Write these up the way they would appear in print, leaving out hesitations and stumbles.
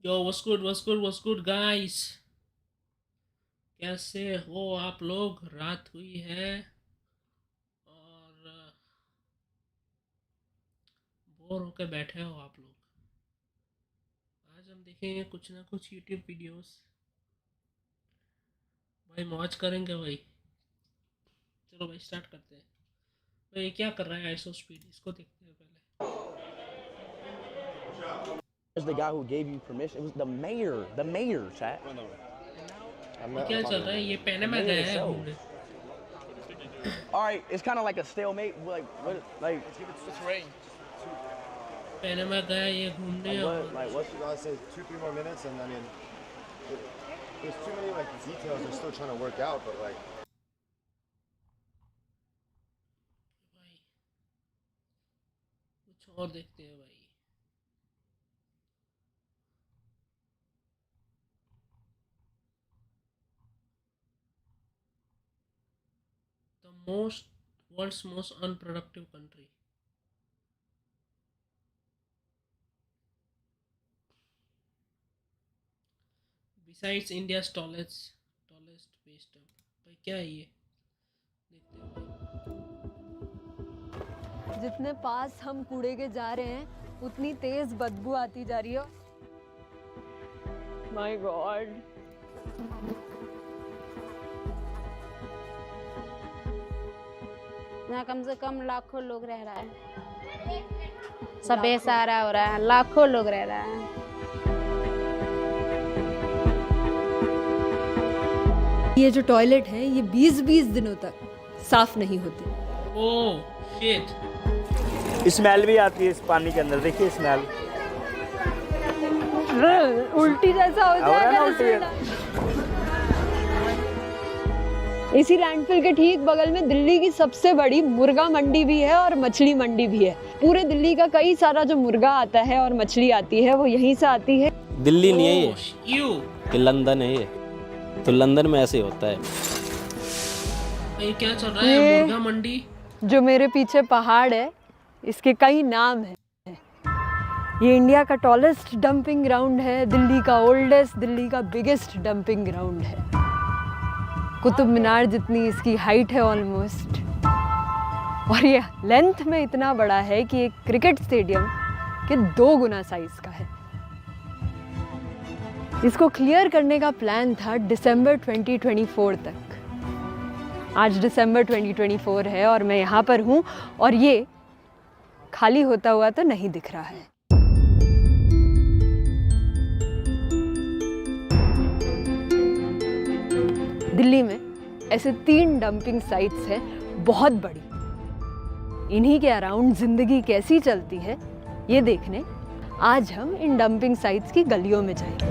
यो what's good guys, कैसे हो आप लोग। रात हुई है और बोर होकर बैठे हो आप लोग। आज हम देखेंगे कुछ ना कुछ YouTube वीडियोस। भाई मौज करेंगे भाई। चलो भाई स्टार्ट करते हैं। भाई क्या कर रहा है आईसो स्पीड, इसको देखते हैं पहले। The guy who gave you permission. It was the mayor, chat. ये क्या चल रहा है? ये पैनामा गया है घूमने। All right, it's kind of like a stalemate. Like It's rain. Panama गया ये घूमने और What you guys say? 2-3 more minutes, and I mean, there's too many like details they're still trying to work out, but like. भाई कुछ और देखते हैं भाई। World's most unproductive country. Besides India's tallest base dump. भाई क्या है ये? देखते हैं भाई। जितने पास हम कूड़े के जा रहे हैं उतनी तेज बदबू आती जा रही है। My God. यहाँ कम से कम लाखों लोग रह रहा है। सब बेसहारा हो रहा है, लाखों लोग रह रहा है। ये जो टॉयलेट है ये 20-20 दिनों तक साफ नहीं होती। Oh shit. स्मेल भी आती है इस पानी के अंदर। देखिए स्मेल। उल्टी जैसा हो जाएगा। इसी लैंडफिल के ठीक बगल में दिल्ली की सबसे बड़ी मुर्गा मंडी भी है और मछली मंडी भी है। पूरे दिल्ली का कई सारा जो मुर्गा आता है और मछली आती है वो यहीं से आती है। दिल्ली नहीं है ये, ये लंदन है ये। तो लंदन में ऐसे होता है। ये क्या चल रहा है? मुर्गा मंडी। जो मेरे पीछे पहाड़ है इसके कई नाम हैं। ये इंडिया का टॉलेस्ट डंपिंग ग्राउंड है, दिल्ली का ओल्डेस्ट, दिल्ली का बिगेस्ट डंपिंग ग्राउंड है। कुतुब मीनार जितनी इसकी हाइट है ऑलमोस्ट, और ये लेंथ में इतना बड़ा है कि एक क्रिकेट स्टेडियम के 2 गुना साइज का है। इसको क्लियर करने का प्लान था दिसंबर 2024 तक। आज दिसंबर 2024 है और मैं यहाँ पर हूँ और ये खाली होता हुआ तो नहीं दिख रहा है। दिल्ली में ऐसे 3 डंपिंग साइट्स हैं बहुत बड़ी। इन्हीं के अराउंड जिंदगी कैसी चलती है ये देखने आज हम इन डंपिंग साइट्स की गलियों में जाएंगे।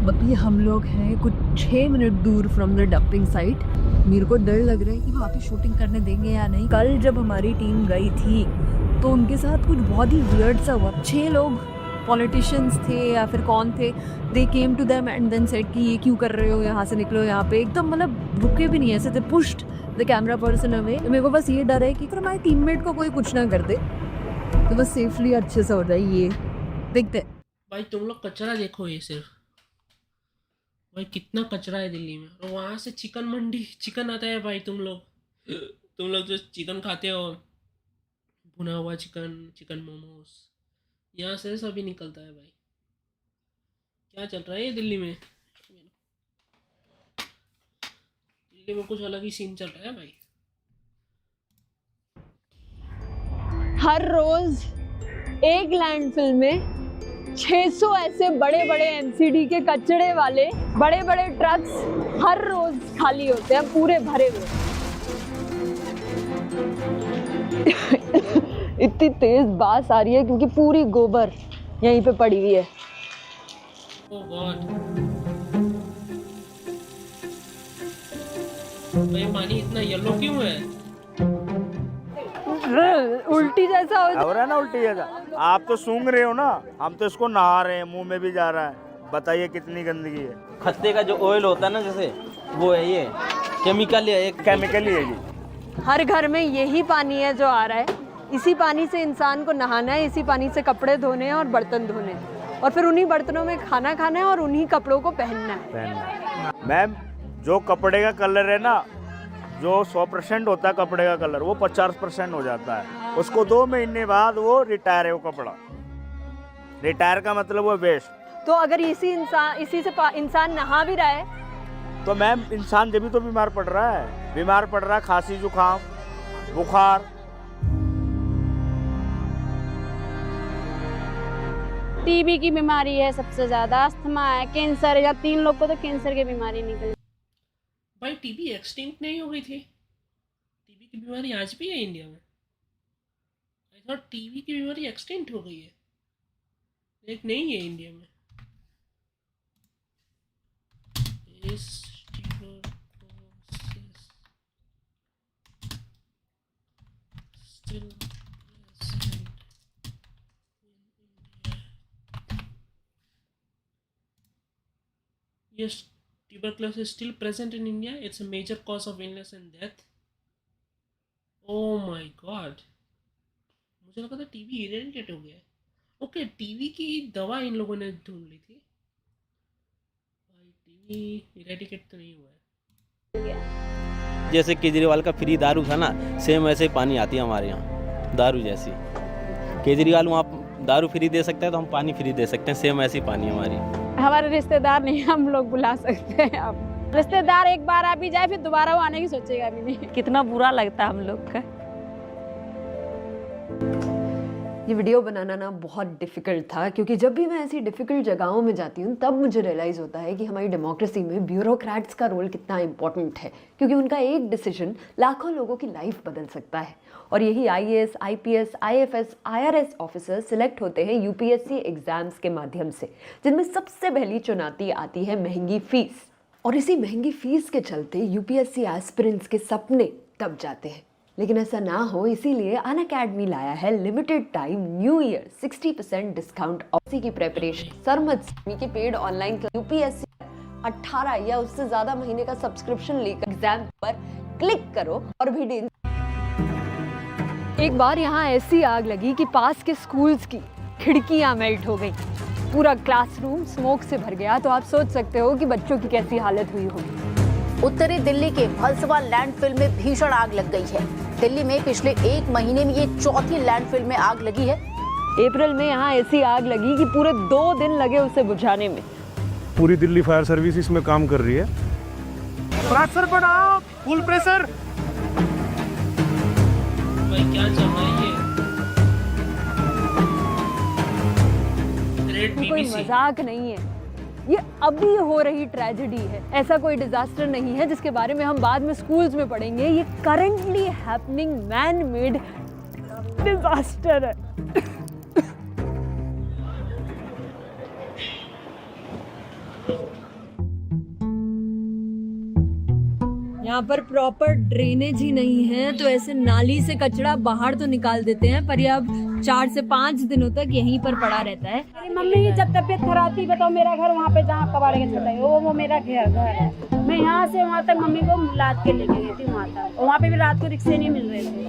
अभी हम लोग हैं कुछ 6 मिनट दूर फ्रॉम द डंपिंग साइट। मेरे को डर लग रहा है कि वहाँ पे शूटिंग करने देंगे या नहीं। कल जब हमारी टीम गई थी तो उनके साथ कुछ बहुत ही वियर्ड सा हुआ। 6 लोग पॉलिटिशियंस थे या फिर कौन थे, they came to them and then said कि ये क्यों कर रहे हो, यहाँ से निकलो। यहाँ पे एकदम मतलब रुके भी नहीं, ऐसे थे pushed the camera person away. मेरे को बस ये डर है कि अगर हमारे टीममेट को कोई कुछ ना कर दे तो बस सेफली अच्छे से हो जाए। ये देखते भाई तुम लोग कचरा देखो, ये सिर्फ भाई कितना कचरा है दिल्ली में। और वहाँ से चिकन मंडी चिकन आता है भाई। तुम लोग जो चिकन खाते हो, भुना हुआ चिकन मोमोज, यहाँ से सभी निकलता है भाई। क्या चल रहा है ये दिल्ली में? दिल्ली में कुछ अलग ही सीन चल रहा है भाई। हर रोज एक लैंडफिल में 600 ऐसे बड़े बड़े एमसीडी के कचड़े वाले बड़े बड़े ट्रक्स हर रोज खाली होते हैं, पूरे भरे हुए। इतनी तेज बास आ रही है क्योंकि पूरी गोबर यहीं पे पड़ी हुई है। ओह गॉड। भाई पानी इतना येलो क्यों है? उल्टी जैसा हो रहा है ना, उल्टी जैसा। आप तो सूंघ रहे हो ना, हम तो इसको नहा रहे हैं, मुंह में भी जा रहा है। बताइए कितनी गंदगी है। खत्ते का जो ऑयल होता है ना, जैसे वो है, ये केमिकल है, एक केमिकल ही है जी। हर घर में यही पानी है जो आ रहा है। इसी पानी से इंसान को नहाना है, इसी पानी से कपड़े धोने हैं और बर्तन धोने हैं, और फिर उन्हीं बर्तनों में खाना खाना है और उन्हीं कपड़ों को पहनना है। मैम जो कपड़े का कलर है ना, जो 100% होता है कपड़े का कलर, वो 50% हो जाता है। उसको 2 महीने बाद वो रिटायर है, वो कपड़ा रिटायर का मतलब वो वेस्ट। तो अगर इसी से इंसान नहा भी रहा है तो मैम इंसान जब भी तो बीमार पड़ रहा है, खांसी जुकाम बुखार। टीबी की बीमारी है सबसे ज्यादा, अस्थमा है, कैंसर है, या 3 लोग को तो कैंसर की बीमारी निकली। भाई टीबी एक्सटिंक्ट नहीं हो गई थी? टीबी की बीमारी आज भी है इंडिया में? आई थॉट टीबी की बीमारी एक्सटिंक्ट हो गई है, एक नहीं है इंडिया में। Still present in India. Yes, tuberculosis is still present in India. It's a major cause of illness and death. Oh my god, मुझे लगा था टीबी इरेडिकेट हो गया है। ओके, टीबी की दवा इन लोगों ने ढूंढ ली थी। भाई टीबी इरेडिकेट तो नहीं हुआ है। जैसे केजरीवाल का फ्री दारू था ना, सेम वैसे ही पानी आती है हमारे यहाँ, दारू जैसी। केजरीवाल वहाँ दारू फ्री दे सकता है तो हम पानी फ्री दे सकते हैं, सेम ऐसी पानी हमारी। हमारे रिश्तेदार नहीं हम लोग बुला सकते हैं। अब रिश्तेदार एक बार आ भी जाए फिर दोबारा वो आने की सोचेगा भी नहीं। कितना बुरा लगता है हम लोग का। ये वीडियो बनाना ना बहुत डिफ़िकल्ट था, क्योंकि जब भी मैं ऐसी डिफ़िकल्ट जगहों में जाती हूँ तब मुझे रियलाइज़ होता है कि हमारी डेमोक्रेसी में ब्यूरोक्रेट्स का रोल कितना इम्पोर्टेंट है, क्योंकि उनका एक डिसीजन लाखों लोगों की लाइफ बदल सकता है। और यही IAS, IPS, IFS, IRS officer select होते हैं UPSC एग्ज़ाम्स के माध्यम से, जिनमें सबसे पहली चुनौती आती है महंगी फ़ीस। और इसी महंगी फ़ीस के चलते UPSC एस्पिरेंट्स के सपने दब जाते हैं। लेकिन ऐसा ना हो, इसीलिए अन अकेडमी लाया है limited time new year 60% discount office की प्रेपरेशन सरमत के पेड ऑनलाइन UPSC 18 या उससे ज्यादा महीने का सब्सक्रिप्शन लेकर एग्जाम पर क्लिक करो और भी डेंजर। एक बार यहाँ ऐसी आग लगी कि पास के स्कूल्स की खिड़कियां मेल्ट हो गई, पूरा क्लासरूम स्मोक से भर गया। तो आप सोच सकते हो कि बच्चों की कैसी हालत हुई होगी। उत्तरी दिल्ली के भलसवा लैंडफिल में भीषण आग लग गई है। दिल्ली में पिछले 1 महीने में ये 4थी लैंडफिल में आग लगी है। अप्रैल में यहाँ ऐसी आग लगी कि पूरे 2 दिन लगे उसे बुझाने में। पूरी दिल्ली फायर सर्विस इसमें काम कर रही है। प्रेशर बढ़ाओ, फुल प्रेशर। भाई क्या चल रहा है ये? कोई मजाक नहीं है, ये अभी हो रही ट्रेजेडी है। ऐसा कोई डिजास्टर नहीं है जिसके बारे में हम बाद में स्कूल्स में पढ़ेंगे। ये currently happening man made disaster है। यहाँ पर प्रॉपर ड्रेनेज ही नहीं है, तो ऐसे नाली से कचरा बाहर तो निकाल देते हैं, पर ये अब 4 से 5 दिनों तक यहीं पर पड़ा रहता है। मेरी मम्मी की जब तबीयत खराब थी, बताओ मेरा घर वहाँ पे जहाँ कबाड़े के छोटा है वो मेरा घर है। मैं यहाँ से वहाँ तक मम्मी को लाद के लेके गई थी वहाँ तक, और वहाँ पे भी रात को रिक्शे नहीं मिल रहे थे।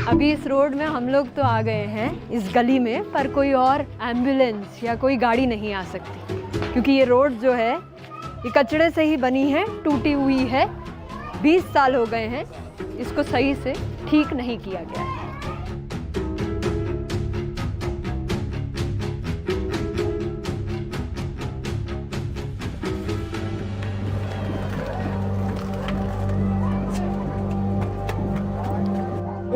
अभी इस रोड में हम लोग तो आ गए हैं इस गली में, पर कोई और एम्बुलेंस या कोई गाड़ी नहीं आ सकती, क्योंकि ये रोड जो है ये कचड़े से ही बनी है, टूटी हुई है। 20 साल हो गए हैं, इसको सही से ठीक नहीं किया गया है।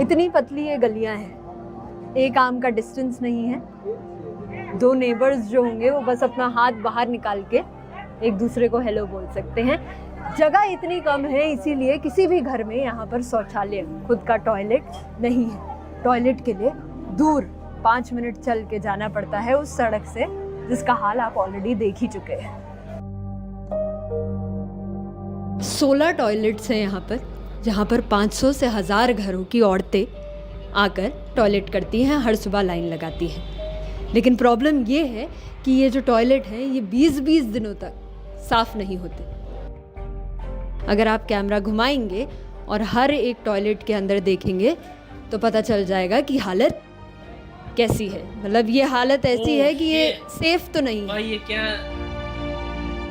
इतनी पतली ये गलियां हैं, एक आम का डिस्टेंस नहीं है। 2 नेबर्स जो होंगे वो बस अपना हाथ बाहर निकाल के एक दूसरे को हेलो बोल सकते हैं। जगह इतनी कम है, इसीलिए किसी भी घर में यहाँ पर शौचालय, खुद का टॉयलेट नहीं है। टॉयलेट के लिए दूर 5 मिनट चल के जाना पड़ता है उस सड़क से, जिसका हाल आप ऑलरेडी देख ही चुके हैं। 16 टॉयलेट्स हैं यहाँ पर, जहाँ पर 500 से 1000 घरों की औरतें आकर टॉयलेट करती हैं, हर सुबह लाइन लगाती हैं। लेकिन प्रॉब्लम ये है कि ये जो टॉयलेट है ये 20-20 दिनों तक साफ नहीं होते। अगर आप कैमरा घुमाएंगे और हर एक टॉयलेट के अंदर देखेंगे तो पता चल जाएगा कि हालत कैसी है। मतलब ये हालत ऐसी है कि ये सेफ तो नहीं है। भाई ये क्या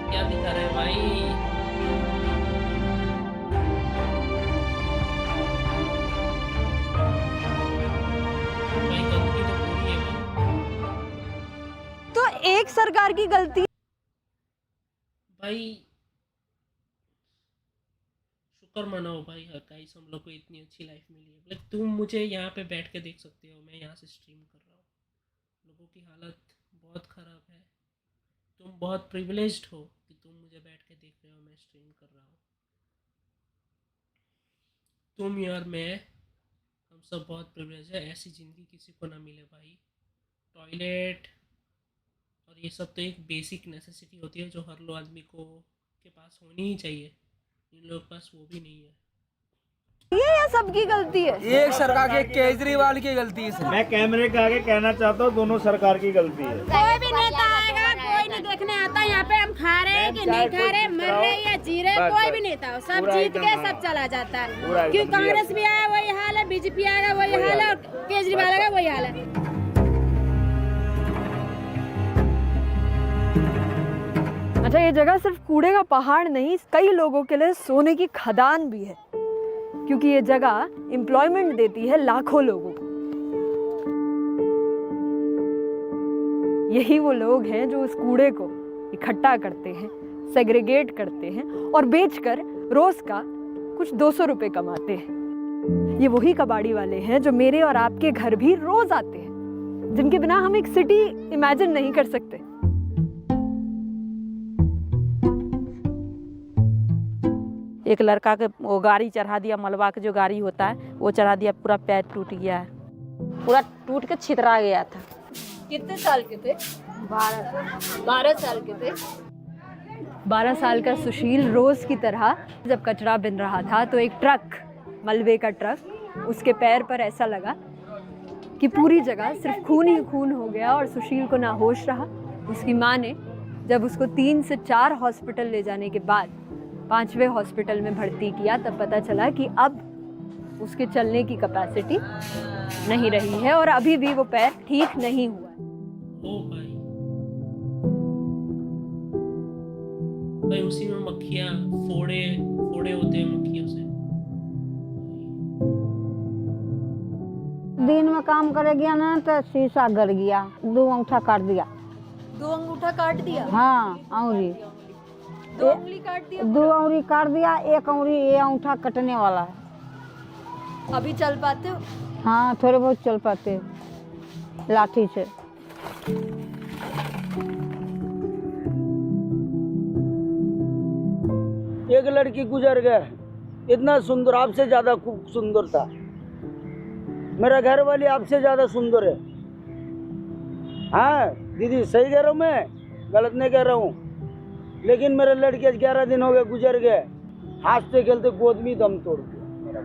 क्या दिखा रहे हैं भाई? भाई गंदगी तो पूरी है भाई। तो एक सरकार की गलती। भाई शुक्र मनाओ भाई गाइस, हम लोग को इतनी अच्छी लाइफ मिली है। मतलब तुम मुझे यहाँ पे बैठ के देख सकते हो, मैं यहाँ से स्ट्रीम कर रहा हूँ। लोगों की हालत बहुत ख़राब है। तुम बहुत प्रिविलेज्ड हो कि तुम मुझे बैठ के देख रहे हो, मैं स्ट्रीम कर रहा हूँ। तुम यार मैं हम सब बहुत प्रिविलेज है। ऐसी ज़िंदगी किसी को ना मिले भाई। टॉयलेट और ये सब तो एक बेसिक नेसेसिटी होती है जो हर आदमी को के पास होनी ही चाहिए। इन लोगों के पास वो भी नहीं है। ये या सबकी गलती है? एक सरकार के केजरीवाल की गलती है। मैं कैमरे के आगे कहना चाहता हूँ दोनों सरकार की गलती है। कोई भी नेता आएगा, कोई नहीं देखने आता यहाँ पे हम खा रहे हैं कि नहीं खा रहे, मर रहे या जी रहे, कोई भी नेता हो, सब जीत के सब चला जाता है। क्यों कांग्रेस भी आया वही हाल है, बीजेपी आएगा वही हाल है, और केजरीवाल आएगा वही हाल है। अच्छा, ये जगह सिर्फ कूड़े का पहाड़ नहीं, कई लोगों के लिए सोने की खदान भी है, क्योंकि ये जगह एम्प्लॉयमेंट देती है लाखों लोगों को। यही वो लोग हैं जो उस कूड़े को इकट्ठा करते हैं, सेग्रीगेट करते हैं और बेचकर रोज का कुछ 200 रुपए कमाते हैं। ये वही कबाड़ी वाले हैं जो मेरे और आपके घर भी रोज आते हैं, जिनके बिना हम एक सिटी इमेजिन नहीं कर सकते। एक लड़का के वो गाड़ी चढ़ा दिया, मलबा के जो गाड़ी होता है वो चढ़ा दिया, पूरा पैर टूट गया है, पूरा टूट के छितरा गया था। कितने साल के थे? 12 साल के थे। 12 साल का सुशील रोज की तरह जब कचरा बिन रहा था तो एक ट्रक, मलबे का ट्रक, उसके पैर पर ऐसा लगा कि पूरी जगह सिर्फ खून ही खून हो गया और सुशील को ना होश रहा। उसकी माँ ने जब उसको 3 से 4 हॉस्पिटल ले जाने के बाद 5वें हॉस्पिटल में भर्ती किया, तब पता चला कि अब उसके चलने की कैपेसिटी नहीं रही है और अभी भी वो पैर ठीक नहीं हुआ। ओ भाई भाई उसी में मक्खियाँ फोड़े होते हैं मक्खियों से। दिन में काम करे गया ना तो शीशा गिर गया, 2 अंगूठा काट दिया। 2 अंगूठा काट दिया? हाँ, अंगुली 2 उंगली काट दिया? 2 अंगुली काट दिया, 1 अंगुली ये अंगूठा कटने वाला है। अभी चल पाते हो? हाँ, थोड़े बहुत चल पाते, लाठी से। एक लड़की गुजर गए, इतना सुंदर, आपसे ज्यादा सुंदर था। मेरा घर वाली आपसे ज्यादा सुंदर है। हाँ दीदी, सही कह रहा हूँ, मैं गलत नहीं कह रहा हूँ। लेकिन मेरे लड़के 11 दिन हो गए गुजर गए, हंसते खेलते गोद में दम तोड़ दिया।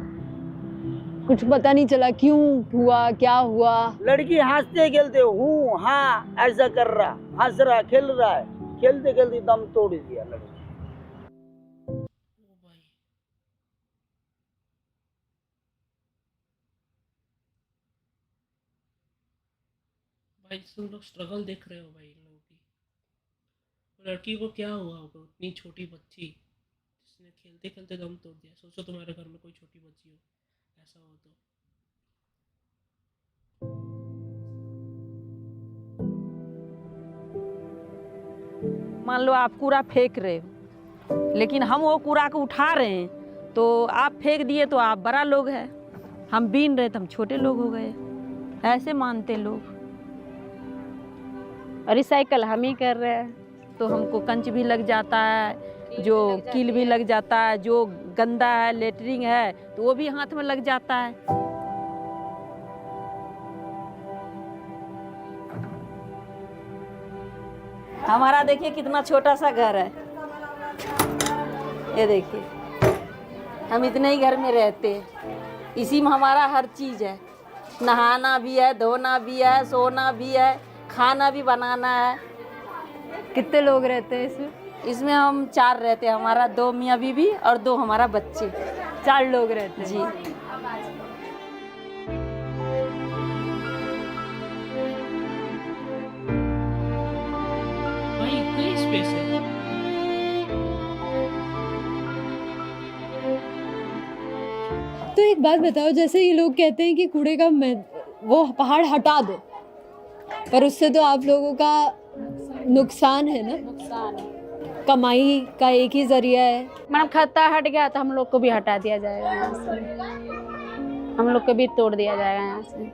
कुछ पता नहीं चला क्यों हुआ, क्या हुआ? लड़की हंसते खेलते हूँ, हाँ ऐसा कर रहा, हंस रहा, खेल रहा है, खेलते खेलते दम तोड़ दिया लड़की। भाई तुम लोग स्ट्रगल देख रहे हो भाई इन लोगों की। वो लड़की को क्या हुआ होगा, उतनी छोटी बच्ची जिसने खेलते खेलते दम तोड़ दिया। सोचो तुम्हारे घर में कोई छोटी बच्ची हो, ऐसा हो तो। मान लो आप कूड़ा फेंक रहे हो, लेकिन हम वो कूड़ा को उठा रहे हैं, तो आप फेंक दिए तो आप बड़ा लोग हैं, हम बीन रहे तो हम छोटे लोग हो गए, ऐसे मानते लोग। रिसाइकल हम ही कर रहे हैं तो हमको कंच भी लग जाता है, जो कील भी लग जाता है, जो गंदा है लेटरिंग है तो वो भी हाथ में लग जाता है। हमारा देखिए कितना छोटा सा घर है, ये देखिए, हम इतने ही घर में रहते हैं, इसी में हमारा हर चीज़ है, नहाना भी है, धोना भी है, सोना भी है, खाना भी बनाना है। कितने लोग रहते हैं इसमें? इसमें हम 4 रहते हैं, हमारा 2 मियाँ बीवी और 2 हमारा बच्चे। 4 लोग रहते हैं जी। भाई इतना ही स्पेस है। तो एक बात बताओ, जैसे ये लोग कहते हैं कि कूड़े का वो पहाड़ हटा दो, पर उससे तो आप लोगों का नुकसान है ना। नुकसान है। कमाई का एक ही जरिया है। मैडम खत्ता हट गया तो हम लोग को भी हटा दिया जाएगा यहाँ से, हम लोग को भी तोड़ दिया जाएगा यहाँ से।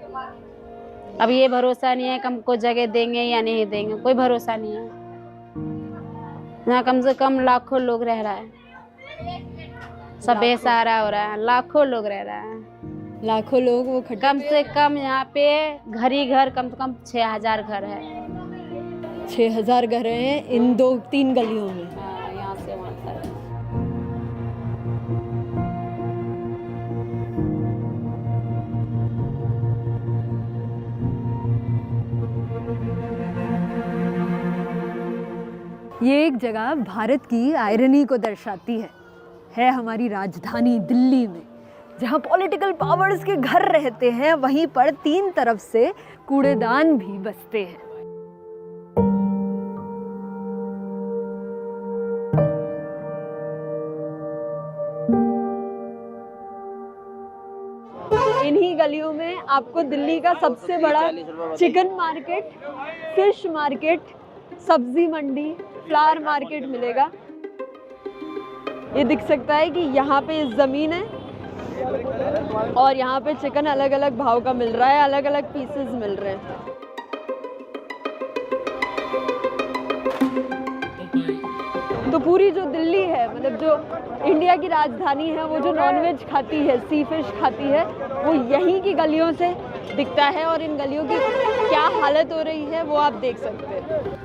अब ये भरोसा नहीं है कि हमको जगह देंगे या नहीं देंगे, कोई भरोसा नहीं है। यहाँ कम से कम लाखों लोग रह रहा है, सब बेसहारा हो रहा है, लाखों लोग रह रहा है। लाखों लोग वो कम से कम यहाँ पे घर ही घर कम से कम 6000 घर है। 6000 घर हैं इन 2-3 गलियों में। हाँ, यहाँ से वहाँ तक। ये एक जगह भारत की आयरनी को दर्शाती है हमारी राजधानी दिल्ली में, जहाँ पॉलिटिकल पावर्स के घर रहते हैं, वहीं पर 3 तरफ से कूड़ेदान भी बसते हैं। इन्हीं गलियों में आपको दिल्ली का सबसे बड़ा चिकन मार्केट, फिश मार्केट, सब्जी मंडी, फ्लावर मार्केट मिलेगा। ये दिख सकता है कि यहाँ पे इस ज़मीन है और यहाँ पे चिकन अलग अलग भाव का मिल रहा है, अलग अलग पीसेस मिल रहे हैं। तो पूरी जो दिल्ली है, मतलब जो इंडिया की राजधानी है, वो जो नॉनवेज खाती है, सी फिश खाती है, वो यहीं की गलियों से दिखता है। और इन गलियों की क्या हालत हो रही है वो आप देख सकते हैं।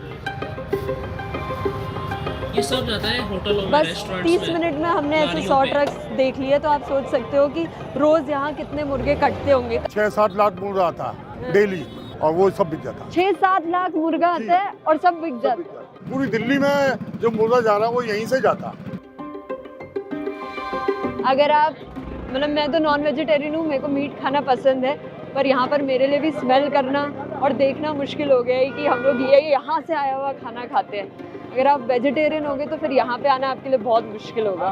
ये सब जाता है होटलों में, बस रेस्टोरेंट्स 30 में, मिनट में हमने ऐसे गाड़ियों 100 पे। ट्रक्स देख लिए, तो आप सोच सकते हो कि रोज यहाँ कितने मुर्गे कटते होंगे। 6-7 लाख मुर्गा आता डेली और वो सब बिक जाता। 6-7 लाख मुर्गा आता है और सब बिक जाता है। पूरी दिल्ली में जो मुर्गा जा रहा है वो यहीं से जाता। अगर आप, मतलब मैं तो नॉन वेजिटेरियन हूँ, मेरे को मीट खाना पसंद है, पर यहाँ पर मेरे लिए भी स्मेल करना और देखना मुश्किल हो गया है कि हम लोग ये यहाँ से आया हुआ खाना खाते हैं। अगर आप वेजिटेरियन होगे तो फिर यहाँ पे आना आपके लिए बहुत मुश्किल होगा।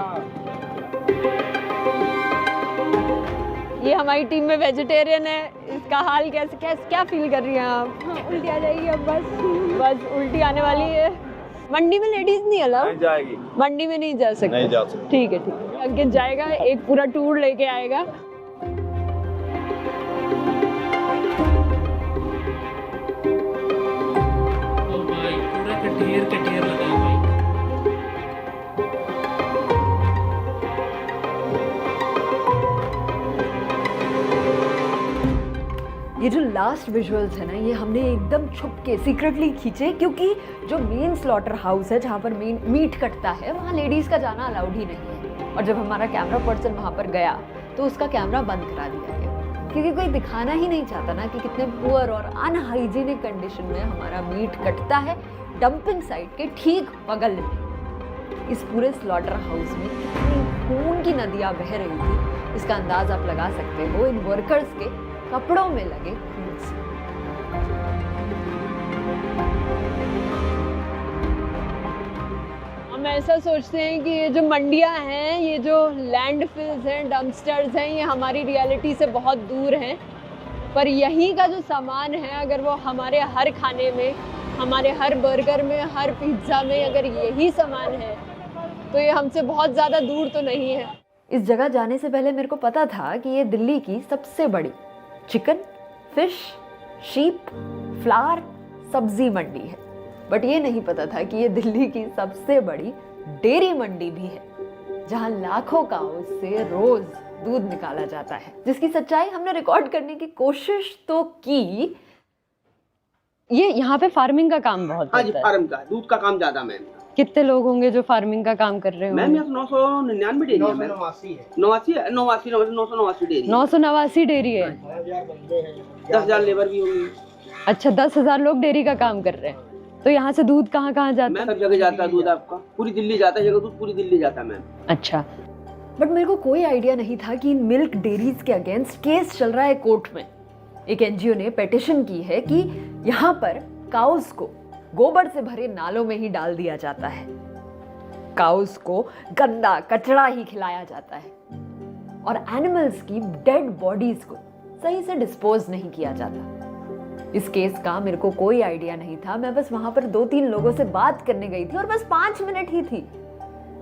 ये हमारी टीम में वेजिटेरियन है, इसका हाल क्या फील कर रही हैं आप? उल्टी आ जाएगी अब, बस उल्टी आने वाली है। मंडी में लेडीज नहीं अलाउ? नहीं जाएगी, मंडी में नहीं जा सकते। नहीं जा सकते। ठीक है, ठीक है। अंकित जाएगा, एक पूरा टूर लेके आएगा। ओ भाई पूरा का ढेर लगा है भाई। ये जो लास्ट विजुअल्स है ना, ये हमने एकदम छुप के सीक्रेटली खींचे, क्योंकि जो मेन स्लॉटर हाउस है जहाँ पर मेन मीट कटता है, वहाँ लेडीज़ का जाना अलाउड ही नहीं है। और जब हमारा कैमरा पर्सन वहाँ पर गया तो उसका कैमरा बंद करा दिया गया, क्योंकि कोई दिखाना ही नहीं चाहता ना कि कितने पुअर और अनहाइजीनिक कंडीशन में हमारा मीट कटता है डंपिंग साइट के ठीक बगल में। इस पूरे स्लॉटर हाउस में कितनी खून की नदियाँ बह रही थी, इसका अंदाज आप लगा सकते हो इन वर्कर्स के कपड़ों में लगे खून से। हम ऐसा सोचते हैं कि ये जो मंडियां हैं, ये जो लैंडफिल्स हैं, डंपस्टर्स हैं, ये हमारी रियलिटी से बहुत दूर हैं। पर यहीं का जो सामान है, अगर वो हमारे हर खाने में, हमारे हर बर्गर में, हर पिज्ज़ा में अगर यही सामान है, तो ये हमसे बहुत ज़्यादा दूर तो नहीं है। इस जगह जाने से पहले मेरे को पता था कि ये दिल्ली की सबसे बड़ी चिकन, फिश, शीप, फ्लावर, सब्जी मंडी है। बट ये नहीं पता था कि ये दिल्ली की सबसे बड़ी डेयरी मंडी भी है, जहां लाखों काउस से रोज दूध निकाला जाता है, जिसकी सच्चाई हमने रिकॉर्ड करने की कोशिश तो की। ये यहाँ पे फार्मिंग का काम बहुत हाँ जी, होता है। फार्म का दूध का काम ज्यादा मैम। कितने लोग होंगे जो फार्मिंग का काम कर रहे मैम होंगे? यहाँ 999 डेयरी है मैम। 989 डेयरी। 989 डेयरी है। 10,000 लेबर भी होंगी। अच्छा, 10,000 लोग डेयरी का काम कर रहे हैं। तो यहाँ से दूध कहाँ कहाँ जाता मैम है? सब जगह जाता है दूध आपका, पूरी दिल्ली जाता है, जगह दूध पूरी दिल्ली जाता है मैम। अच्छा, बट मेरे को कोई आइडिया नहीं था कि इन मिल्क डेयरीज के अगेंस्ट केस चल रहा है कोर्ट में। एक एनजीओ ने पिटीशन की है कि यहाँ पर काउस को गोबर से भरे नालों में ही डाल दिया जाता है, काउस को गंदा कचरा ही खिलाया जाता है और एनिमल्स की डेड बॉडीज को सही से डिस्पोज नहीं किया जाता। इस केस का मेरे को कोई आइडिया नहीं था। मैं बस वहां पर 2-3 लोगों से बात करने गई थी और बस 5 मिनट ही थी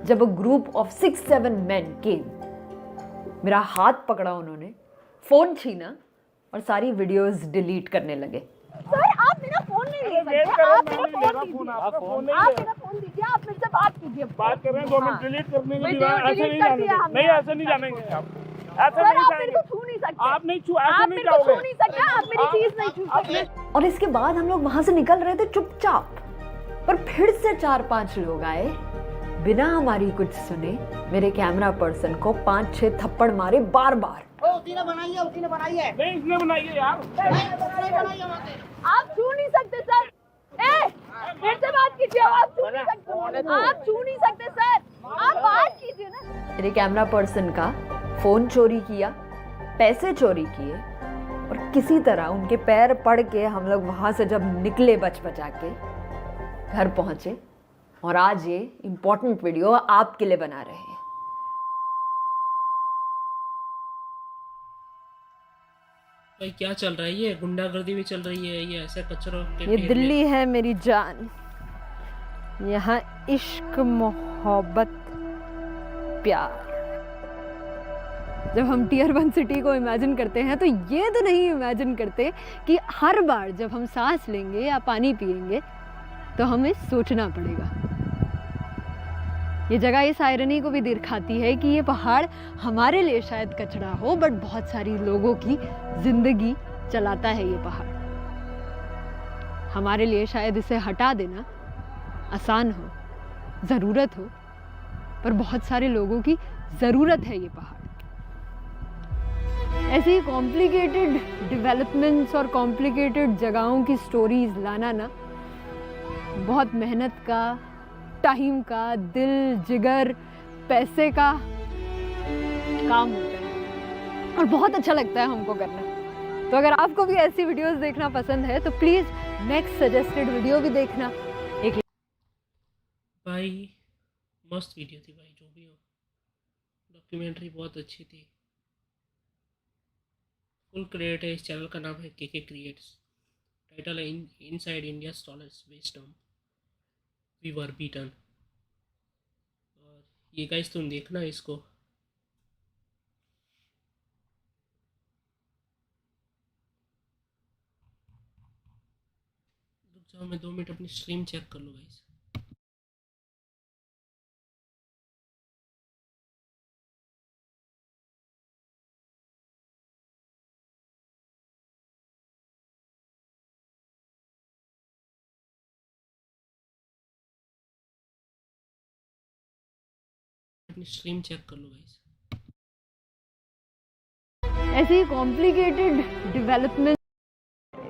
जब अ ग्रुप ऑफ 6-7 मेन केम। मेरा हाथ पकड़ा उन्होंने, फोन छीना और सारी वीडियोस डिलीट करने लगे। सर आप मेरा फोन नहीं ले सकते, आप मेरा फोन दीजिए, आप मेरा फोन दीजिए, आप मेरे से बात कीजिए। बात कर रहे हैं 2 मिनट डिलीट करने के लिए, ऐसे नहीं जानेंगे, नहीं ऐसे नहीं जानेंगे आप, ऐसे सर नहीं आप जाएंगे, मेरे को छू नहीं सकते, आप नहीं छू, ऐसे नहीं मेरे को जाओगे, छू नहीं सकते, आप मेरी चीज नहीं छू सकते। और इसके बाद हम लोग वहां से निकल रहे थे चुपचाप, पर फिर से 4-5 लोग आए, बिना हमारी कुछ सुने मेरे कैमरा पर्सन को 5-6 थप्पड़ मारे बार बार। उसी ने बनाई है, उसी ने बनाई है। नहीं इसने बनाई है यार, आप छू नहीं सकते सर, फिर से बात कीजिए, आप छू नहीं सकते, आप छू नहीं सकते सर, आप बात कीजिए ना। मेरे कैमरा पर्सन का फोन चोरी किया, पैसे चोरी किए और किसी तरह उनके पैर पड़ के हम लोग वहां से जब निकले बच बचा के घर पहुंचे और आज ये इम्पोर्टेंट वीडियो आपके लिए बना रहे हैं। भाई क्या चल रहा है? ये गुंडागर्दी भी चल रही है, ये ऐसे कचरों के ये ढेर दिल्ली में। है मेरी जान, यहाँ इश्क मोहब्बत प्यार। जब हम टियर 1 सिटी को इमेजिन करते हैं तो ये तो नहीं इमेजिन करते कि हर बार जब हम सांस लेंगे या पानी पिएंगे तो हमें सोचना पड़ेगा। ये जगह इस आयरनी को भी दिखाती है कि ये पहाड़ हमारे लिए शायद कचरा हो, बट बहुत सारी लोगों की जिंदगी चलाता है ये पहाड़। हमारे लिए शायद इसे हटा देना आसान हो, ज़रूरत हो, पर बहुत सारे लोगों की ज़रूरत है ये पहाड़। ऐसी कॉम्प्लिकेटेड डेवलपमेंट्स और कॉम्प्लिकेटेड जगहों की स्टोरीज लाना ना बहुत मेहनत का, टाइम का, दिल जिगर, पैसे का काम होता है और बहुत अच्छा लगता है हमको करना। तो अगर आपको भी ऐसी वीडियोस देखना पसंद है तो प्लीज़ नेक्स्ट सजेस्टेड वीडियो भी देखना। एक भाई मस्त वीडियो थी भाई, जो भी हो, डॉक्यूमेंट्री बहुत अच्छी थी। फुल क्रेडिट है, इस चैनल का नाम है के क्रिएट्स, टाइटल है inside India tallest wisdom we were beaten. और ये गाइस तुम देखना इसको, रुक जाओ मैं 2 मिनट अपनी स्ट्रीम चेक कर लूँ गाइस। अपनी स्ट्रीम चेक कर लो गाइस। ऐसी कॉम्प्लिकेटेड डेवलपमेंट,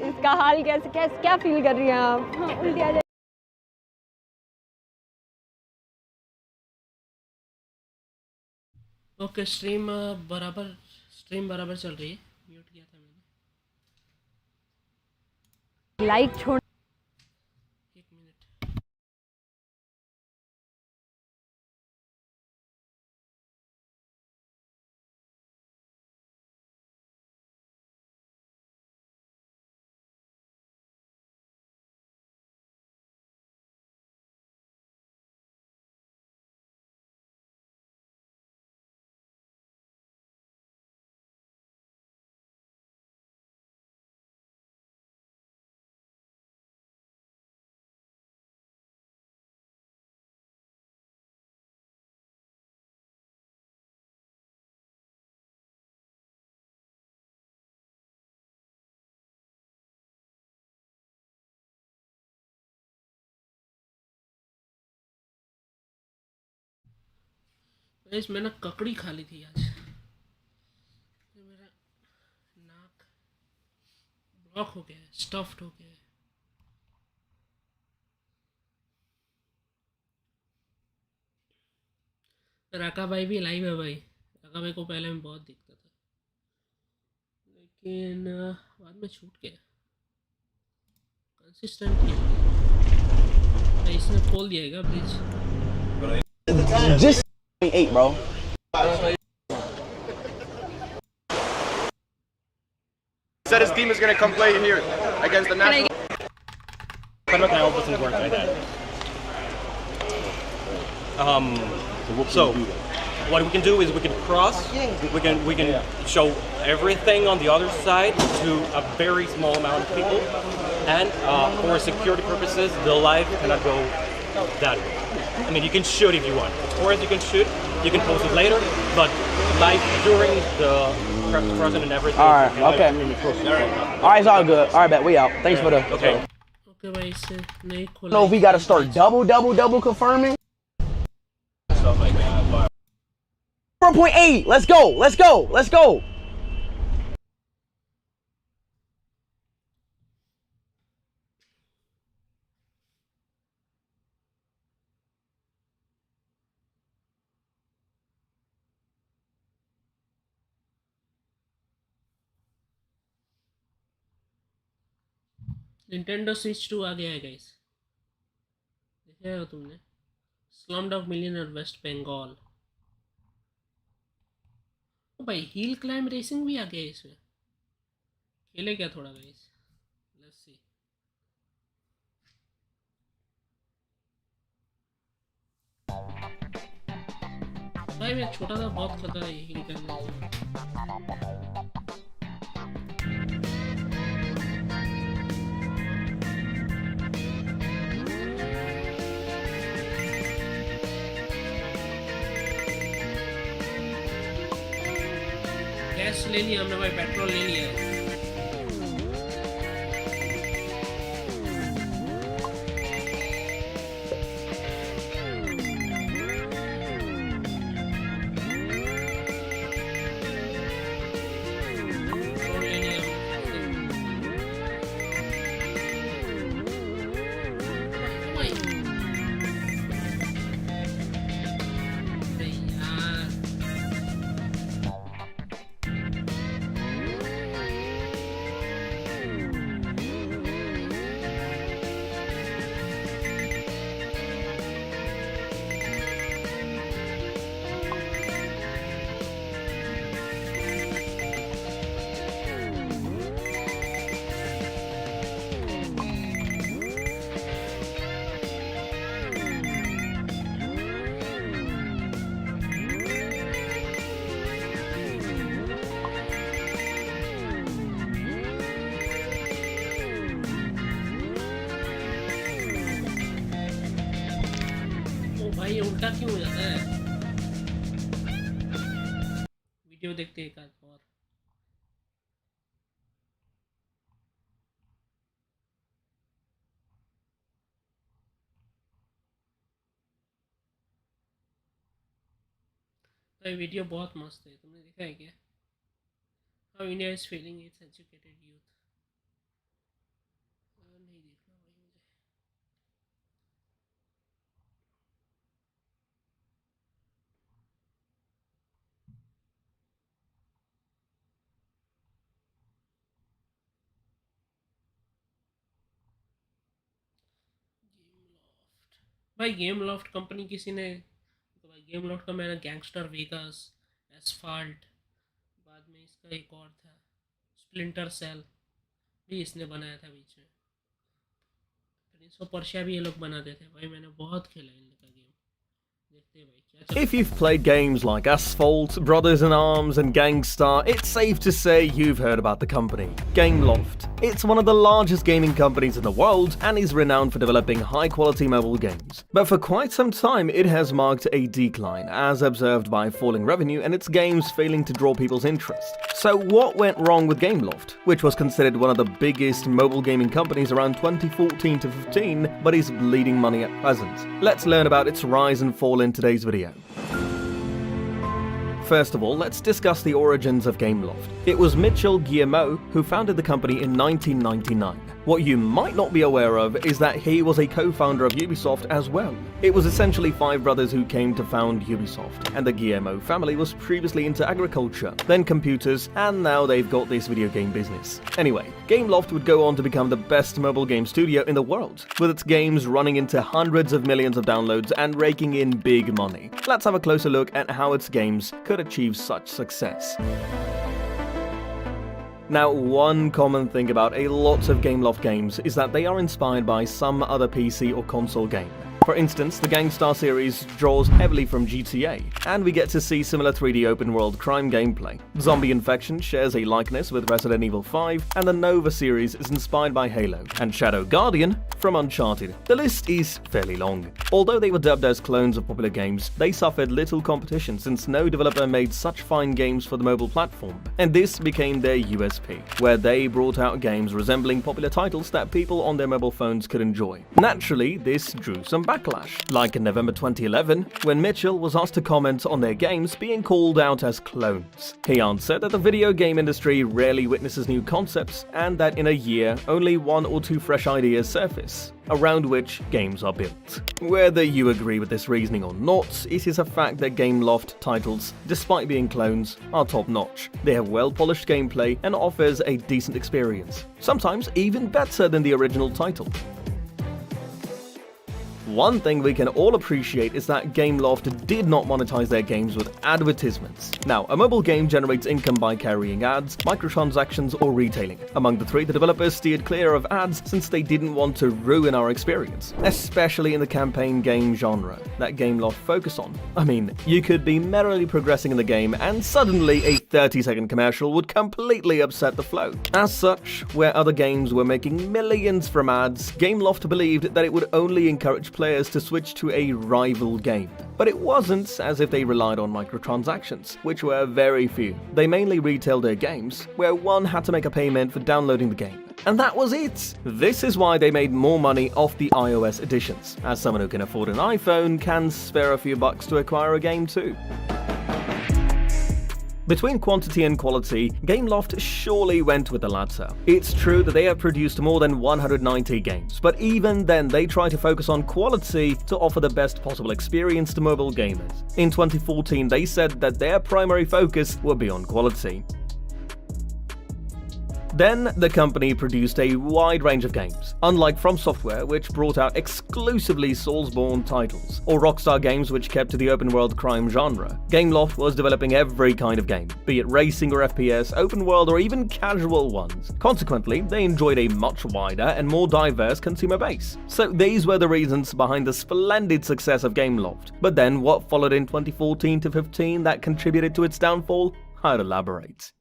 इसका हाल कैसे क्या फील कर रही हैं आप? उल्टी आ जाए। ओके, स्ट्रीम बराबर चल रही है। म्यूट किया था मैंने। लाइक छोड़, 1 मिनट। गाइस मैंने ककड़ी खा ली थी आज, तो मेरा नाक ब्लॉक हो गया है, स्टफ्ड हो गया है। राका भाई भी लाइव है भाई। राका भाई को पहले में बहुत दिखता था, लेकिन बाद में छूट गया। कंसिस्टेंट किया भाई, इसने खोल दिया क्या bridge? Just 8, bro. Said his team is going to come play here against the national. So what we can do is we can cross, we can show everything on the other side to a very small amount of people, and for security purposes the live cannot go that way. I mean, you can shoot if you want, of course you can shoot, you can post it later, but live during the crossing and everything. All right, okay. All right, it's all good. All right, bet we out. Thanks for the. Okay भाई, इससे नहीं खोला। No, we gotta start double confirming. 4.8. Let's go. Let's go. Let's go. Nintendo Switch 2 आ गया है guys, देखा है तुमने? Slumdog millionaire West Bengal. ओ भाई, हिल क्लाइंब रेसिंग भी आ गया है इसमें। खेले क्या थोड़ा गाइस, लेट्स सी। भाई मैं छोटा था, बहुत खतरा है हिल क्लाइंब। गैस ले लिया हमने भाई, पेट्रोल ले लिया है। भाई ये उल्टा क्यों हो जाता है? वीडियो देखते हैं एक आध और। भाई वीडियो बहुत मस्त है, तुमने देखा है क्या? How India is failing its educated youth. नहीं देखना भाई मुझे। भाई गेम लॉफ्ट कंपनी किसी ने, तो भाई गेम लॉफ्ट का मैंने गैंगस्टर वेगास, एसफाल्ट, बाद में इसका एक और था स्प्लिंटर सेल भी इसने बनाया था बीच में। प्रिंस ऑफ पर्शिया भी ये लोग बनाते थे भाई, मैंने बहुत खेला इन लोग का गेम। देखते हैं भाई क्या चल। If you've played games like Asphalt, Brothers in Arms and Gangstar, it's safe to say you've heard about the company, Gameloft. It's one of the largest gaming companies in the world and is renowned for developing high-quality mobile games. But for quite some time, it has marked a decline, as observed by falling revenue and its games failing to draw people's interest. So what went wrong with Gameloft, which was considered one of the biggest mobile gaming companies around 2014 to 15, but is bleeding money at present? Let's learn about its rise and fall in today's video. First of all, let's discuss the origins of Gameloft. It was Mitchell Guillemot who founded the company in 1999. What you might not be aware of is that he was a co-founder of Ubisoft as well. It was essentially 5 brothers who came to found Ubisoft, and the Guillemot family was previously into agriculture, then computers, and now they've got this video game business. Anyway, Gameloft would go on to become the best mobile game studio in the world, with its games running into hundreds of millions of downloads and raking in big money. Let's have a closer look at how its games could achieve such success. Now, one common thing about a lot of Gameloft games is that they are inspired by some other PC or console game. For instance, the Gangstar series draws heavily from GTA, and we get to see similar 3D open-world crime gameplay. Zombie Infection shares a likeness with Resident Evil 5, and the Nova series is inspired by Halo, and Shadow Guardian from Uncharted. The list is fairly long. Although they were dubbed as clones of popular games, they suffered little competition since no developer made such fine games for the mobile platform, and this became their USP, where they brought out games resembling popular titles that people on their mobile phones could enjoy. Naturally, this drew some backlash, like in November 2011, when Mitchell was asked to comment on their games being called out as clones. He answered that the video game industry rarely witnesses new concepts, and that in a year, only 1 or 2 fresh ideas surface, around which games are built. Whether you agree with this reasoning or not, it is a fact that Gameloft titles, despite being clones, are top-notch. They have well-polished gameplay and offers a decent experience, sometimes even better than the original title. One thing we can all appreciate is that Gameloft did not monetize their games with advertisements. Now, a mobile game generates income by carrying ads, microtransactions, or retailing. Among the 3, the developers steered clear of ads since they didn't want to ruin our experience, especially in the campaign game genre that Gameloft focus on. I mean, you could be merrily progressing in the game and suddenly a 30-second commercial would completely upset the flow. As such, where other games were making millions from ads, Gameloft believed that it would only encourage players to switch to a rival game. But it wasn't as if they relied on microtransactions, which were very few. They mainly retailed their games, where one had to make a payment for downloading the game. And that was it! This is why they made more money off the iOS editions, as someone who can afford an iPhone can spare a few bucks to acquire a game too. Between quantity and quality, Gameloft surely went with the latter. It's true that they have produced more than 190 games, but even then they try to focus on quality to offer the best possible experience to mobile gamers. In 2014, they said that their primary focus would be on quality. Then, the company produced a wide range of games, unlike From Software, which brought out exclusively Soulsborne titles, or Rockstar Games, which kept to the open-world crime genre. Gameloft was developing every kind of game, be it racing or FPS, open-world or even casual ones. Consequently, they enjoyed a much wider and more diverse consumer base. So these were the reasons behind the splendid success of Gameloft. But then, what followed in 2014 to 15 that contributed to its downfall? I'd elaborate.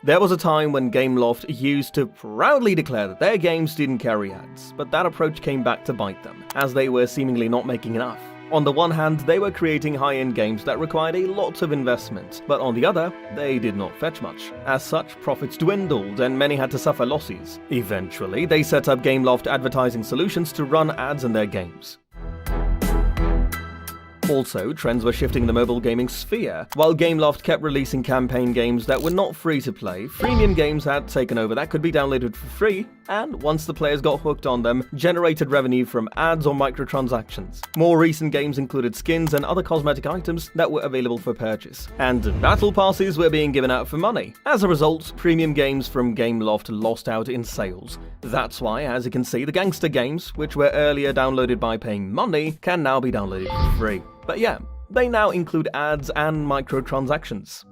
There was a time when Gameloft used to proudly declare that their games didn't carry ads, but that approach came back to bite them, as they were seemingly not making enough. On the one hand, they were creating high-end games that required a lot of investment, but on the other, they did not fetch much. As such, profits dwindled and many had to suffer losses. Eventually, they set up Gameloft Advertising Solutions to run ads in their games. Also, trends were shifting in the mobile gaming sphere. While Gameloft kept releasing campaign games that were not free to play, freemium games had taken over that could be downloaded for free, and once the players got hooked on them, generated revenue from ads or microtransactions. More recent games included skins and other cosmetic items that were available for purchase, and battle passes were being given out for money. As a result, premium games from Gameloft lost out in sales. That's why, as you can see, the gangster games, which were earlier downloaded by paying money, can now be downloaded for free. But yeah, they now include ads and microtransactions.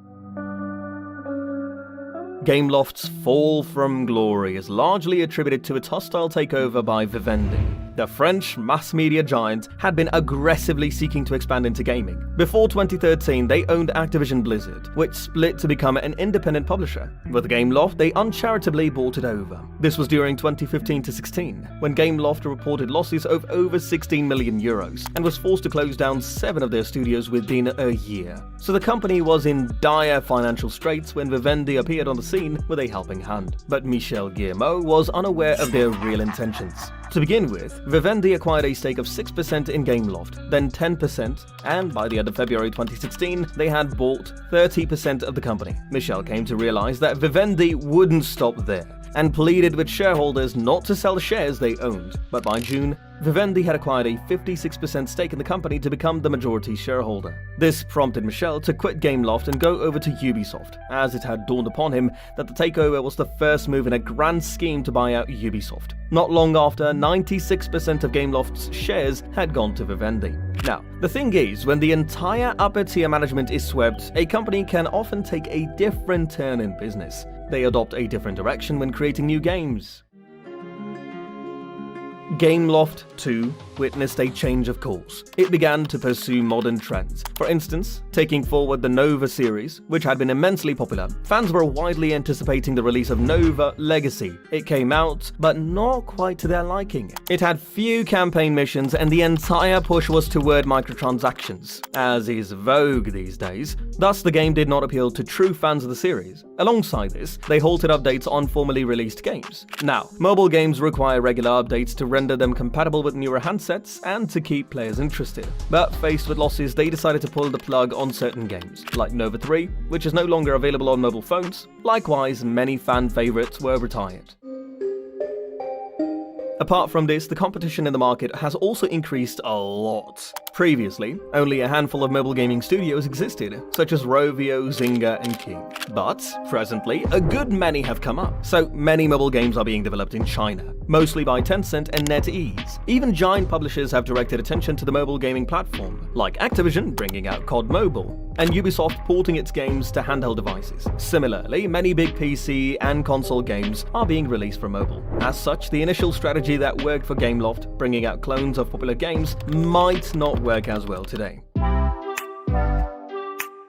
Gameloft's fall from glory is largely attributed to its hostile takeover by Vivendi. The French mass media giant had been aggressively seeking to expand into gaming. Before 2013, they owned Activision Blizzard, which split to become an independent publisher. With Gameloft, they uncharitably bought it over. This was during 2015-16, when Gameloft reported losses of over 16 million euros, and was forced to close down 7 of their studios within a year. So the company was in dire financial straits when Vivendi appeared on the scene with a helping hand. But Michel Guillemot was unaware of their real intentions. To begin with, Vivendi acquired a stake of 6% in Gameloft, then 10%, and by the end of February 2016, they had bought 30% of the company. Michel came to realize that Vivendi wouldn't stop there. and pleaded with shareholders not to sell the shares they owned. But by June, Vivendi had acquired a 56% stake in the company to become the majority shareholder. This prompted Michel to quit Gameloft and go over to Ubisoft, as it had dawned upon him that the takeover was the first move in a grand scheme to buy out Ubisoft. Not long after, 96% of Gameloft's shares had gone to Vivendi. Now, the thing is, when the entire upper tier management is swept, a company can often take a different turn in business. They adopt a different direction when creating new games. Gameloft 2 witnessed a change of course. It began to pursue modern trends. For instance, taking forward the Nova series, which had been immensely popular, fans were widely anticipating the release of Nova Legacy. It came out, but not quite to their liking. It had few campaign missions, and the entire push was toward microtransactions, as is vogue these days. Thus, the game did not appeal to true fans of the series. Alongside this, they halted updates on formerly released games. Now, mobile games require regular updates to render them compatible with newer handsets and to keep players interested. But faced with losses, they decided to pull the plug on certain games, like Nova 3, which is no longer available on mobile phones. Likewise, many fan favorites were retired. Apart from this, the competition in the market has also increased a lot. Previously, only a handful of mobile gaming studios existed, such as Rovio, Zynga, and King. But, presently, a good many have come up. So, many mobile games are being developed in China, mostly by Tencent and NetEase. Even giant publishers have directed attention to the mobile gaming platform, like Activision bringing out COD Mobile, and Ubisoft porting its games to handheld devices. Similarly, many big PC and console games are being released for mobile. As such, the initial strategy that worked for Gameloft, bringing out clones of popular games, might not work as well today.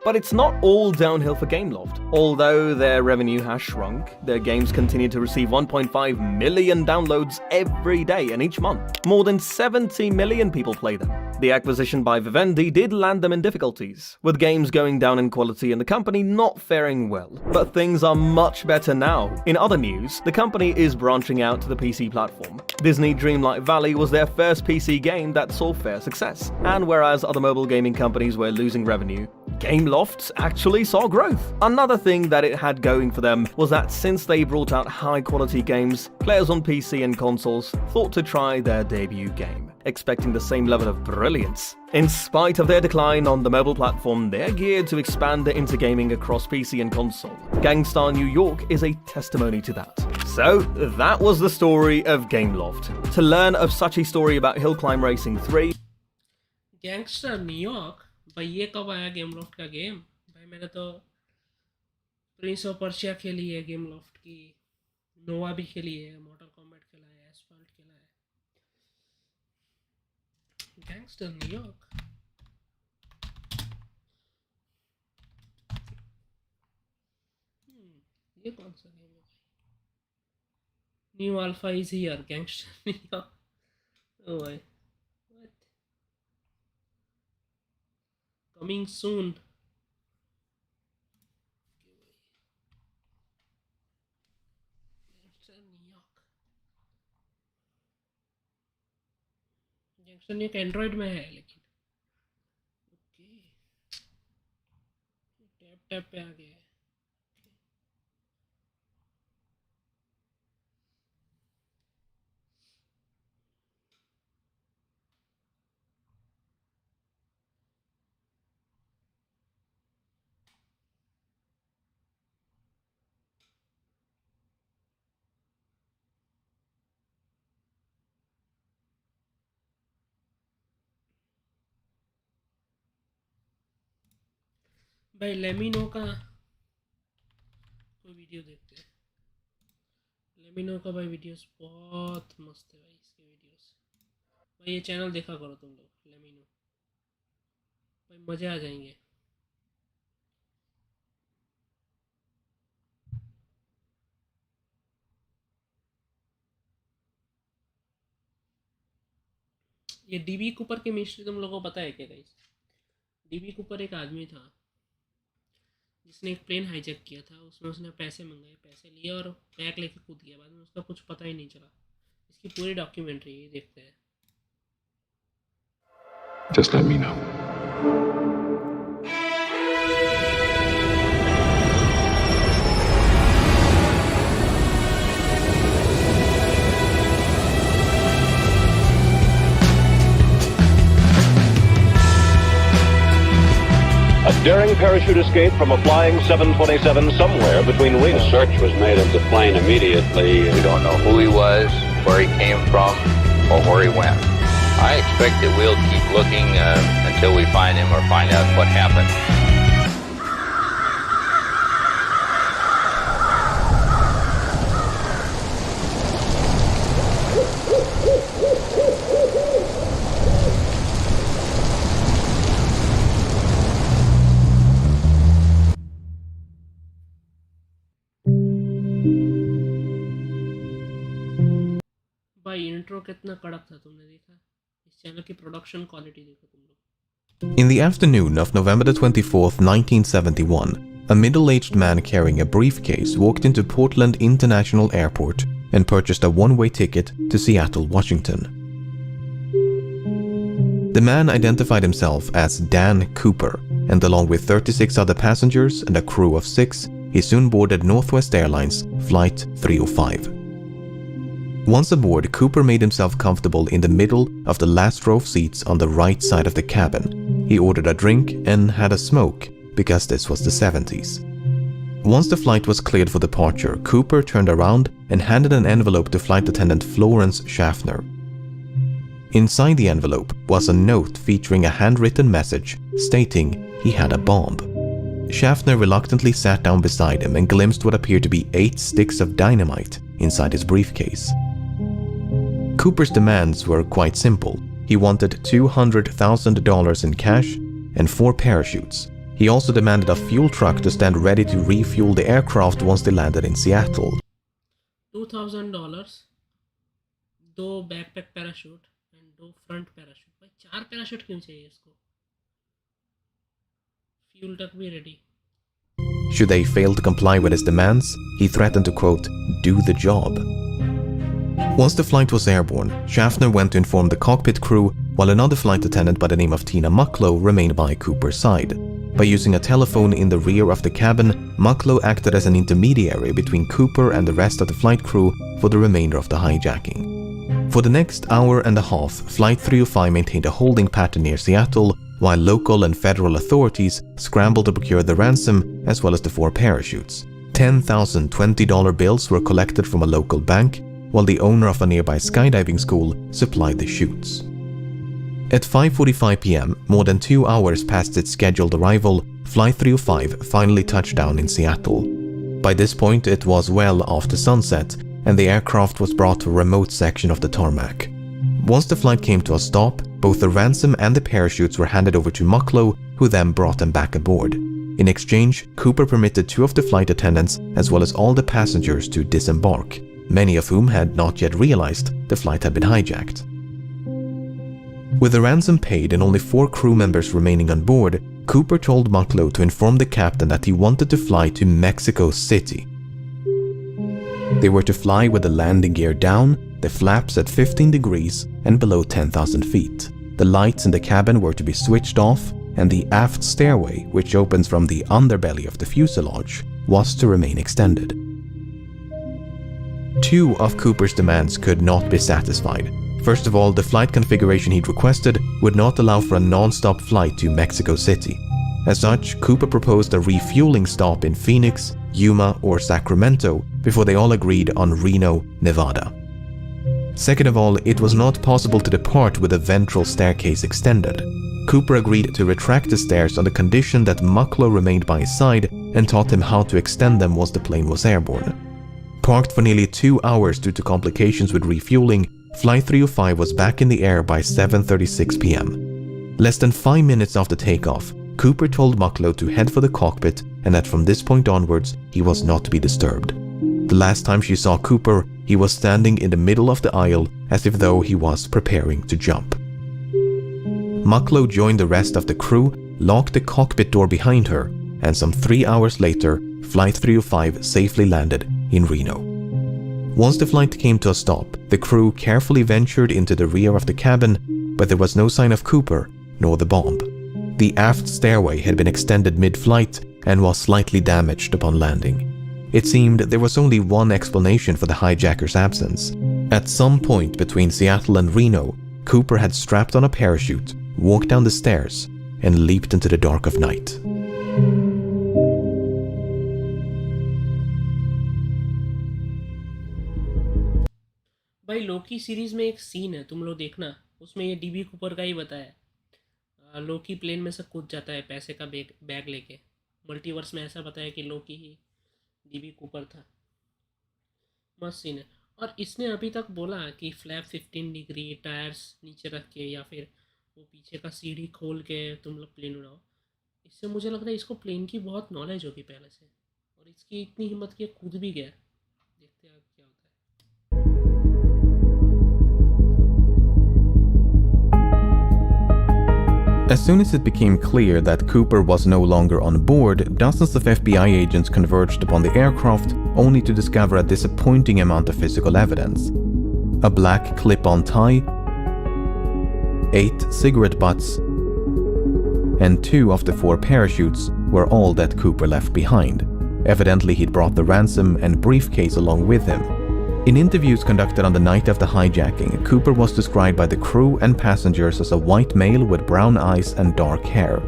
But it's not all downhill for Gameloft. Although their revenue has shrunk, their games continue to receive 1.5 million downloads every day and each month. More than 70 million people play them. The acquisition by Vivendi did land them in difficulties, with games going down in quality and the company not faring well. But things are much better now. In other news, the company is branching out to the PC platform. Disney Dreamlight Valley was their first PC game that saw fair success. And whereas other mobile gaming companies were losing revenue, Gameloft actually saw growth. Another thing that it had going for them was that since they brought out high-quality games, players on PC and consoles thought to try their debut game, expecting the same level of brilliance. In spite of their decline on the mobile platform, they're geared to expand into gaming across PC and console. Gangstar New York is a testimony to that. So, that was the story of Gameloft. To learn of such a story about Hill Climb Racing 3... gangster New York भाई, ये कब आया गेमलॉफ्ट का game? भाई मैंने तो Prince of Persia खेली है गेमलॉफ्ट की, नोवा भी खेली है, मॉर्टल कॉम्बैट खेला है, एस्फाल्ट खेला है। गैंगस्टर न्यूयॉर्क ये कौन सा गेम है? New alpha is here, gangster New York. ओ भाई, coming soon. Gangster New York Android में है, लेकिन ओके टैप टैप पे आ गया है। भाई लेमिनो का कोई वीडियो देखते हैं। लेमिनो का भाई वीडियोस बहुत मस्त है भाई, इसके वीडियोस भाई, ये चैनल देखा करो तुम लोग, लेमिनो भाई, मज़े आ जाएंगे। ये डीबी कूपर की मिस्ट्री तुम लोगों को पता है क्या गाइस? डीबी कूपर एक आदमी था जिसने एक प्लेन हाईजैक किया था, उसमें उसने पैसे मंगाए, पैसे लिए और बैग लेके कूद गया। बाद में उसका कुछ पता ही नहीं चला। इसकी पूरी डॉक्यूमेंट्री ये देखते हैं। Just let me know. daring parachute escape from a flying 727 somewhere between wings. A search was made of the plane immediately. We don't know who he was, where he came from, or where he went. I expect that we'll keep looking until we find him or find out what happened. भाई intro कितना कड़क था, तुमने देखा? इस channel की production quality देखो तुम लोग। In the afternoon of November the 24th, 1971, a middle-aged man carrying a briefcase walked into Portland International Airport and purchased a one-way ticket to Seattle, Washington. The man identified himself as Dan Cooper, and along with 36 other passengers and a crew of 6, he soon boarded Northwest Airlines Flight 305. Once aboard, Cooper made himself comfortable in the middle of the last row of seats on the right side of the cabin. He ordered a drink and had a smoke, because this was the 70s. Once the flight was cleared for departure, Cooper turned around and handed an envelope to flight attendant Florence Schaffner. Inside the envelope was a note featuring a handwritten message stating he had a bomb. Schaffner reluctantly sat down beside him and glimpsed what appeared to be 8 sticks of dynamite inside his briefcase. Cooper's demands were quite simple. He wanted $200,000 in cash and 4 parachutes. He also demanded a fuel truck to stand ready to refuel the aircraft once they landed in Seattle. $2,000, 2 backpack parachute and 2 front parachute. भाई 4 parachute क्यों चाहिए इसको? Fuel टक भी ready. Should they fail to comply with his demands, he threatened to, quote, do the job. Once the flight was airborne, Schaffner went to inform the cockpit crew, while another flight attendant by the name of Tina Mucklow remained by Cooper's side. By using a telephone in the rear of the cabin, Mucklow acted as an intermediary between Cooper and the rest of the flight crew for the remainder of the hijacking. For the next hour and a half, Flight 305 maintained a holding pattern near Seattle, while local and federal authorities scrambled to procure the ransom as well as the 4 parachutes. 10,000 $20 bills were collected from a local bank, while the owner of a nearby skydiving school supplied the chutes. At 5:45 p.m., more than 2 hours past its scheduled arrival, Flight 305 finally touched down in Seattle. By this point, it was well after sunset, and the aircraft was brought to a remote section of the tarmac. Once the flight came to a stop, both the ransom and the parachutes were handed over to Mucklow, who then brought them back aboard. In exchange, Cooper permitted 2 of the flight attendants as well as all the passengers to disembark, many of whom had not yet realized the flight had been hijacked. With the ransom paid and only 4 crew members remaining on board, Cooper told Mucklow to inform the captain that he wanted to fly to Mexico City. They were to fly with the landing gear down, the flaps at 15 degrees and below 10,000 feet. The lights in the cabin were to be switched off, and the aft stairway, which opens from the underbelly of the fuselage, was to remain extended. 2 of Cooper's demands could not be satisfied. First of all, the flight configuration he'd requested would not allow for a non-stop flight to Mexico City. As such, Cooper proposed a refueling stop in Phoenix, Yuma, or Sacramento before they all agreed on Reno, Nevada. Second of all, it was not possible to depart with the ventral staircase extended. Cooper agreed to retract the stairs on the condition that Mucklow remained by his side and taught him how to extend them once the plane was airborne. Parked for nearly 2 hours due to complications with refueling, Flight 305 was back in the air by 7:36 p.m. Less than 5 minutes after takeoff, Cooper told Mucklow to head for the cockpit and that from this point onwards, he was not to be disturbed. The last time she saw Cooper, he was standing in the middle of the aisle as if though he was preparing to jump. Mucklow joined the rest of the crew, locked the cockpit door behind her, and some 3 hours later, Flight 305 safely landed in Reno. Once the flight came to a stop, the crew carefully ventured into the rear of the cabin, but there was no sign of Cooper nor the bomb. The aft stairway had been extended mid-flight and was slightly damaged upon landing. It seemed there was only one explanation for the hijacker's absence. At some point between Seattle and Reno, Cooper had strapped on a parachute, walked down the stairs, and leaped into the dark of night. भाई Loki series में एक scene है, तुम लोग देखना, उसमें ये dB Cooper का ही बताया। लोकी प्लेन में से कूद जाता है पैसे का बैग लेके। मल्टीवर्स में ऐसा बताया कि लोकी ही डीबी कूपर था। मस्त सीन है। और इसने अभी तक बोला कि फ्लैप 15 डिग्री, टायर्स नीचे रख के, या फिर वो पीछे का सीढ़ी खोल के तुम लोग प्लेन उड़ाओ। इससे मुझे लग रहा है इसको प्लेन की बहुत नॉलेज होगी पहले से, और इसकी इतनी हिम्मत कि कूद भी गया। देखते हैं क्या होता है। As soon as it became clear that Cooper was no longer on board, dozens of FBI agents converged upon the aircraft, only to discover a disappointing amount of physical evidence. A black clip-on tie, 8 cigarette butts, and 2 of the 4 parachutes were all that Cooper left behind. Evidently, he'd brought the ransom and briefcase along with him. In interviews conducted on the night of the hijacking, Cooper was described by the crew and passengers as a white male with brown eyes and dark hair.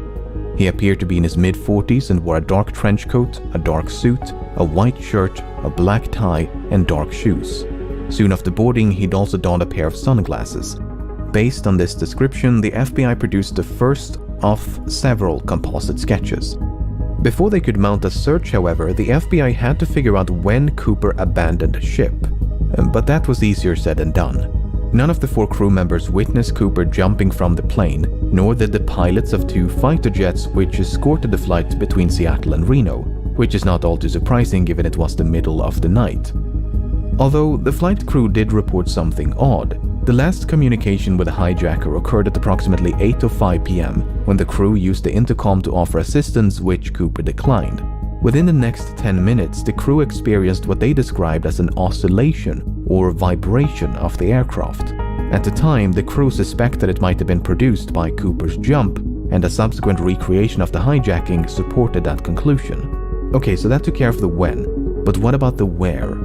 He appeared to be in his mid-40s and wore a dark trench coat, a dark suit, a white shirt, a black tie, and dark shoes. Soon after boarding, he'd also donned a pair of sunglasses. Based on this description, the FBI produced the first of several composite sketches. Before they could mount a search, however, the FBI had to figure out when Cooper abandoned ship. But that was easier said than done. None of the 4 crew members witnessed Cooper jumping from the plane, nor did the pilots of 2 fighter jets which escorted the flight between Seattle and Reno, which is not all too surprising given it was the middle of the night. Although the flight crew did report something odd, the last communication with the hijacker occurred at approximately 8:05 p.m. when the crew used the intercom to offer assistance, which Cooper declined. Within the next 10 minutes, the crew experienced what they described as an oscillation or vibration of the aircraft. At the time, the crew suspected it might have been produced by Cooper's jump, and a subsequent recreation of the hijacking supported that conclusion. Okay, so that took care of the when, but what about the where?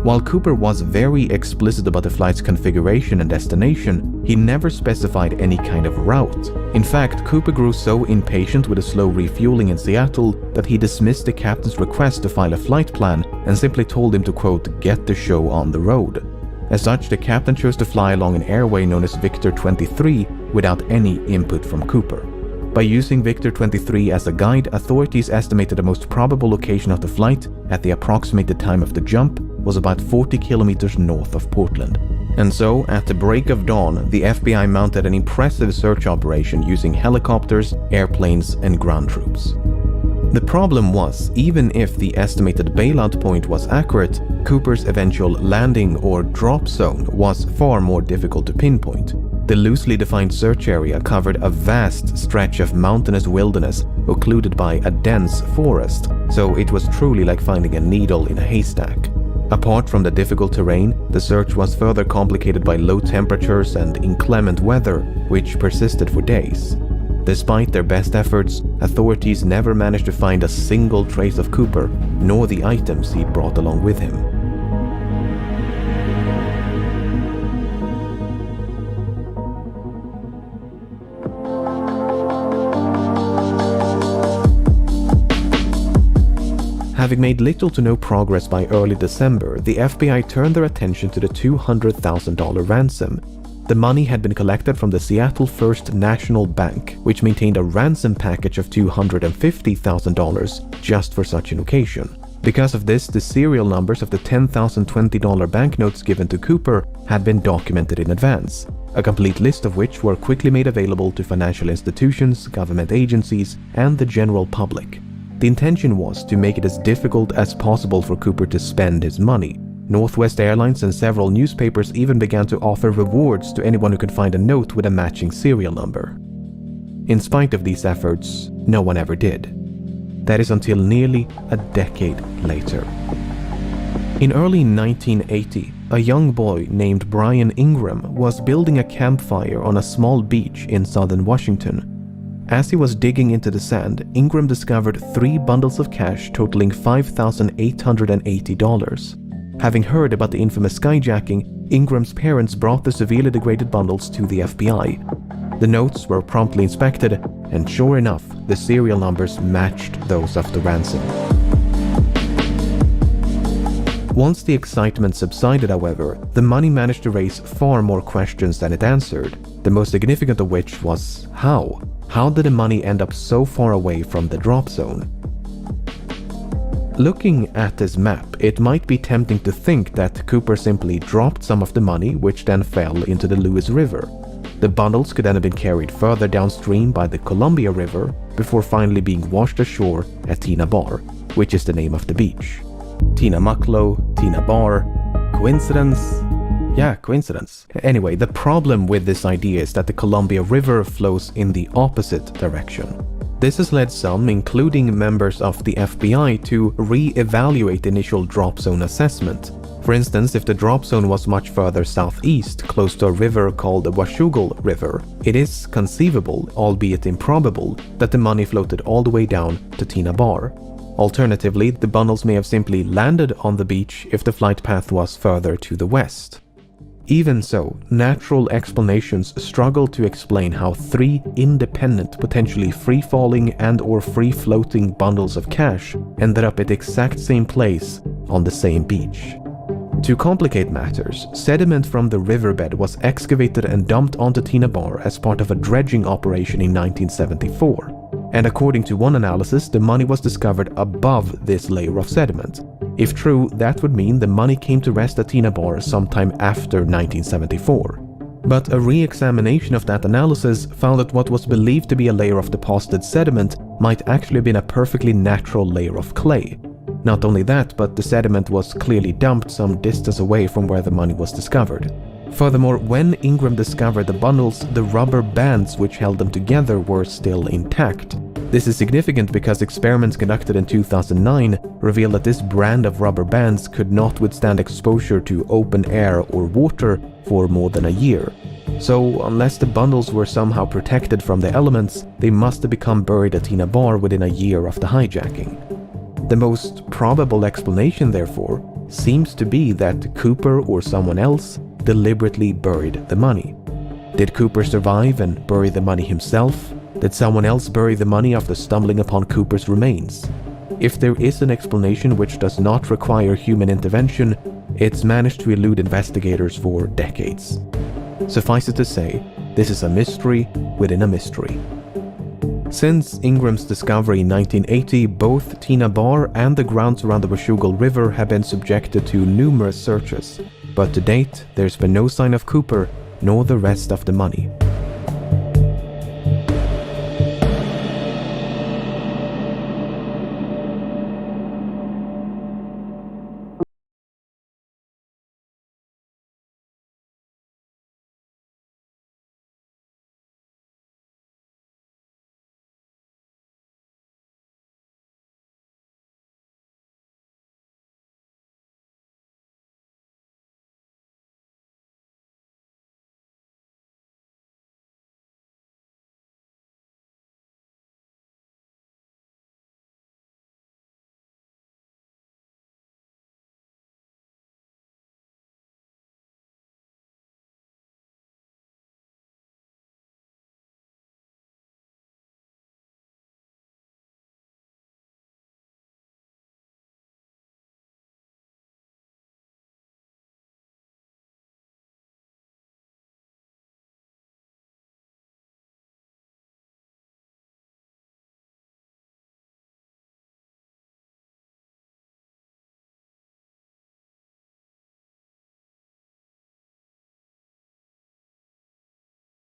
While Cooper was very explicit about the flight's configuration and destination, he never specified any kind of route. In fact, Cooper grew so impatient with the slow refueling in Seattle that he dismissed the captain's request to file a flight plan and simply told him to, quote, get the show on the road. As such, the captain chose to fly along an airway known as Victor 23 without any input from Cooper. By using Victor 23 as a guide, authorities estimated the most probable location of the flight at the approximated time of the jump was about 40 kilometers north of Portland. And so, at the break of dawn, the FBI mounted an impressive search operation using helicopters, airplanes, and ground troops. The problem was, even if the estimated bailout point was accurate, Cooper's eventual landing or drop zone was far more difficult to pinpoint. The loosely defined search area covered a vast stretch of mountainous wilderness occluded by a dense forest, so it was truly like finding a needle in a haystack. Apart from the difficult terrain, the search was further complicated by low temperatures and inclement weather, which persisted for days. Despite their best efforts, authorities never managed to find a single trace of Cooper, nor the items he'd brought along with him. Having made little to no progress by early December, the FBI turned their attention to the $200,000 ransom. The money had been collected from the Seattle First National Bank, which maintained a ransom package of $250,000 just for such an occasion. Because of this, the serial numbers of the $10,020 banknotes given to Cooper had been documented in advance, a complete list of which were quickly made available to financial institutions, government agencies, and the general public. The intention was to make it as difficult as possible for Cooper to spend his money. Northwest Airlines and several newspapers even began to offer rewards to anyone who could find a note with a matching serial number. In spite of these efforts, no one ever did. That is until nearly a decade later. In early 1980, a young boy named Brian Ingram was building a campfire on a small beach in southern Washington. As he was digging into the sand, Ingram discovered 3 bundles of cash totaling $5,880. Having heard about the infamous skyjacking, Ingram's parents brought the severely degraded bundles to the FBI. The notes were promptly inspected, and sure enough, the serial numbers matched those of the ransom. Once the excitement subsided, however, the money managed to raise far more questions than it answered, the most significant of which was how? How did the money end up so far away from the drop zone? Looking at this map, it might be tempting to think that Cooper simply dropped some of the money which then fell into the Lewis River. The bundles could then have been carried further downstream by the Columbia River before finally being washed ashore at Tina Bar, which is the name of the beach. Tina Mucklow, Tina Bar. Coincidence? Yeah, coincidence. Anyway, the problem with this idea is that the Columbia River flows in the opposite direction. This has led some, including members of the FBI, to re-evaluate the initial drop zone assessment. For instance, if the drop zone was much further southeast, close to a river called the Washougal River, it is conceivable, albeit improbable, that the money floated all the way down to Tina Bar. Alternatively, the bundles may have simply landed on the beach if the flight path was further to the west. Even so, natural explanations struggle to explain how three independent, potentially free-falling and/or free-floating bundles of cash ended up at the exact same place on the same beach. To complicate matters, sediment from the riverbed was excavated and dumped onto Tina Bar as part of a dredging operation in 1974. And according to one analysis, the money was discovered above this layer of sediment. If true, that would mean the money came to rest at Tina Bar sometime after 1974. But a re-examination of that analysis found that what was believed to be a layer of deposited sediment might actually have been a perfectly natural layer of clay. Not only that, but the sediment was clearly dumped some distance away from where the money was discovered. Furthermore, when Ingram discovered the bundles, the rubber bands which held them together were still intact. This is significant because experiments conducted in 2009 revealed that this brand of rubber bands could not withstand exposure to open air or water for more than a year. So, unless the bundles were somehow protected from the elements, they must have become buried at Tina Bar within a year of the hijacking. The most probable explanation, therefore, seems to be that Cooper or someone else deliberately buried the money. Did Cooper survive and bury the money himself? Did someone else bury the money after stumbling upon Cooper's remains? If there is an explanation which does not require human intervention, it's managed to elude investigators for decades. Suffice it to say, this is a mystery within a mystery. Since Ingram's discovery in 1980, both Tina Bar and the grounds around the Washougal River have been subjected to numerous searches, but to date, there's been no sign of Cooper nor the rest of the money.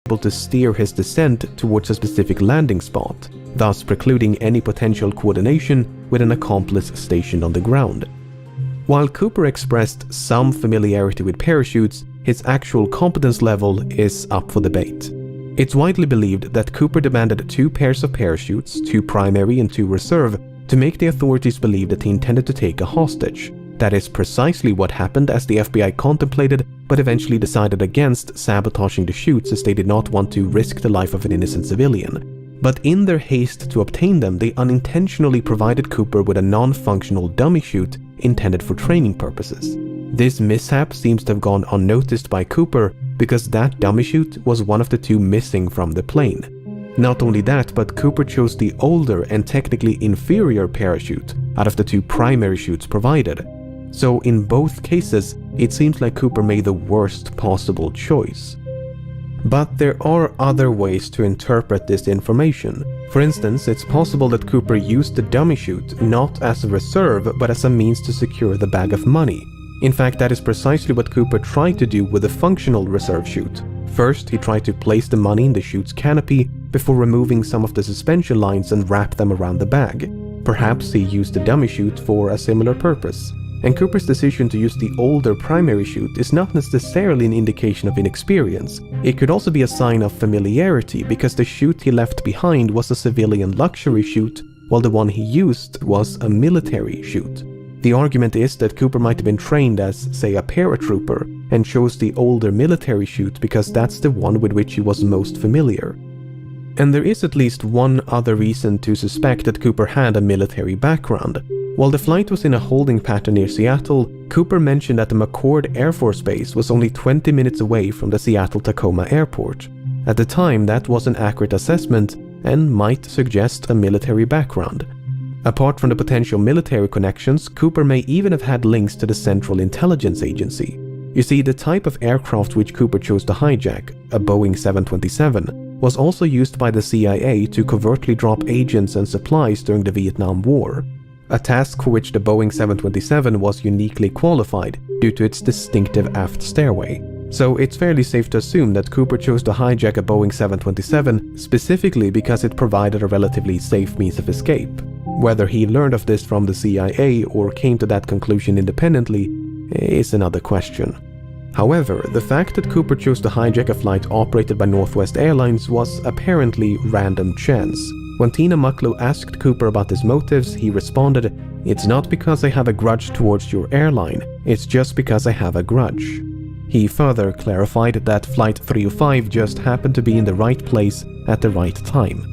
Able to steer his descent towards a specific landing spot, thus precluding any potential coordination with an accomplice stationed on the ground. While Cooper expressed some familiarity with parachutes, his actual competence level is up for debate. It's widely believed that Cooper demanded 2 pairs of parachutes, 2 primary and 2 reserve, to make the authorities believe that he intended to take a hostage. That is precisely what happened, as the FBI contemplated but eventually decided against sabotaging the chutes, as they did not want to risk the life of an innocent civilian. But in their haste to obtain them, they unintentionally provided Cooper with a non-functional dummy chute intended for training purposes. This mishap seems to have gone unnoticed by Cooper because that dummy chute was one of the 2 missing from the plane. Not only that, but Cooper chose the older and technically inferior parachute out of the 2 primary chutes provided. So in both cases, it seems like Cooper made the worst possible choice. But there are other ways to interpret this information. For instance, it's possible that Cooper used the dummy chute not as a reserve but as a means to secure the bag of money. In fact, that is precisely what Cooper tried to do with the functional reserve chute. First, he tried to place the money in the chute's canopy before removing some of the suspension lines and wrap them around the bag. Perhaps he used the dummy chute for a similar purpose. And Cooper's decision to use the older primary chute is not necessarily an indication of inexperience. It could also be a sign of familiarity, because the chute he left behind was a civilian luxury chute, while the one he used was a military chute. The argument is that Cooper might have been trained as, say, a paratrooper, and chose the older military chute because that's the one with which he was most familiar. And there is at least one other reason to suspect that Cooper had a military background. While the flight was in a holding pattern near Seattle, Cooper mentioned that the McCord Air Force Base was only 20 minutes away from the Seattle-Tacoma airport. At the time, that was an accurate assessment and might suggest a military background. Apart from the potential military connections, Cooper may even have had links to the Central Intelligence Agency. You see, the type of aircraft which Cooper chose to hijack, a Boeing 727, was also used by the CIA to covertly drop agents and supplies during the Vietnam War. A task for which the Boeing 727 was uniquely qualified due to its distinctive aft stairway. So it's fairly safe to assume that Cooper chose to hijack a Boeing 727 specifically because it provided a relatively safe means of escape. Whether he learned of this from the CIA or came to that conclusion independently is another question. However, the fact that Cooper chose to hijack a flight operated by Northwest Airlines was apparently random chance. When Tina Mucklow asked Cooper about his motives, he responded, "It's not because I have a grudge towards your airline, it's just because I have a grudge." He further clarified that Flight 305 just happened to be in the right place at the right time.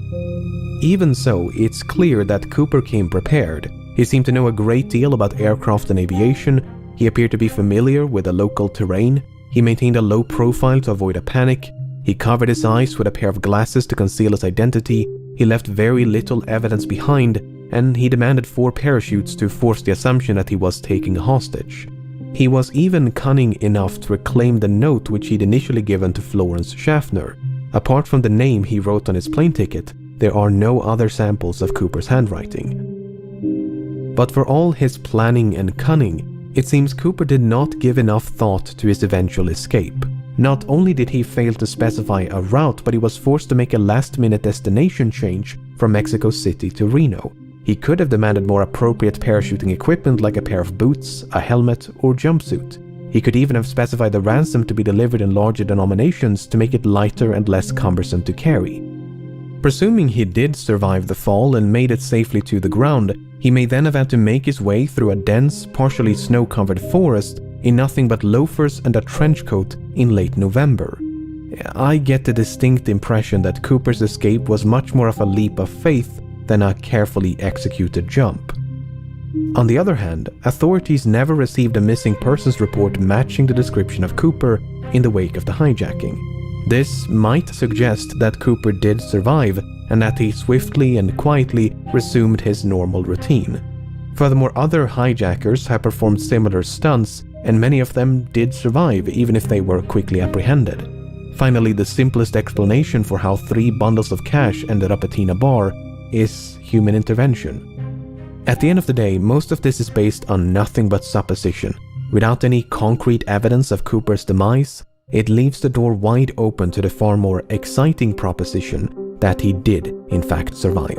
Even so, it's clear that Cooper came prepared. He seemed to know a great deal about aircraft and aviation, he appeared to be familiar with the local terrain, he maintained a low profile to avoid a panic, he covered his eyes with a pair of glasses to conceal his identity, he left very little evidence behind, and he demanded 4 parachutes to force the assumption that he was taking a hostage. He was even cunning enough to reclaim the note which he'd initially given to Florence Schaffner. Apart from the name he wrote on his plane ticket, there are no other samples of Cooper's handwriting. But for all his planning and cunning, it seems Cooper did not give enough thought to his eventual escape. Not only did he fail to specify a route, but he was forced to make a last-minute destination change from Mexico City to Reno. He could have demanded more appropriate parachuting equipment like a pair of boots, a helmet, or jumpsuit. He could even have specified the ransom to be delivered in larger denominations to make it lighter and less cumbersome to carry. Presuming he did survive the fall and made it safely to the ground, he may then have had to make his way through a dense, partially snow-covered forest in nothing but loafers and a trench coat in late November. I get the distinct impression that Cooper's escape was much more of a leap of faith than a carefully executed jump. On the other hand, authorities never received a missing persons report matching the description of Cooper in the wake of the hijacking. This might suggest that Cooper did survive and that he swiftly and quietly resumed his normal routine. Furthermore, other hijackers have performed similar stunts, and many of them did survive even if they were quickly apprehended. Finally, the simplest explanation for how 3 bundles of cash ended up at Tina Bar is human intervention. At the end of the day, most of this is based on nothing but supposition. Without any concrete evidence of Cooper's demise, it leaves the door wide open to the far more exciting proposition that he did, in fact, survive.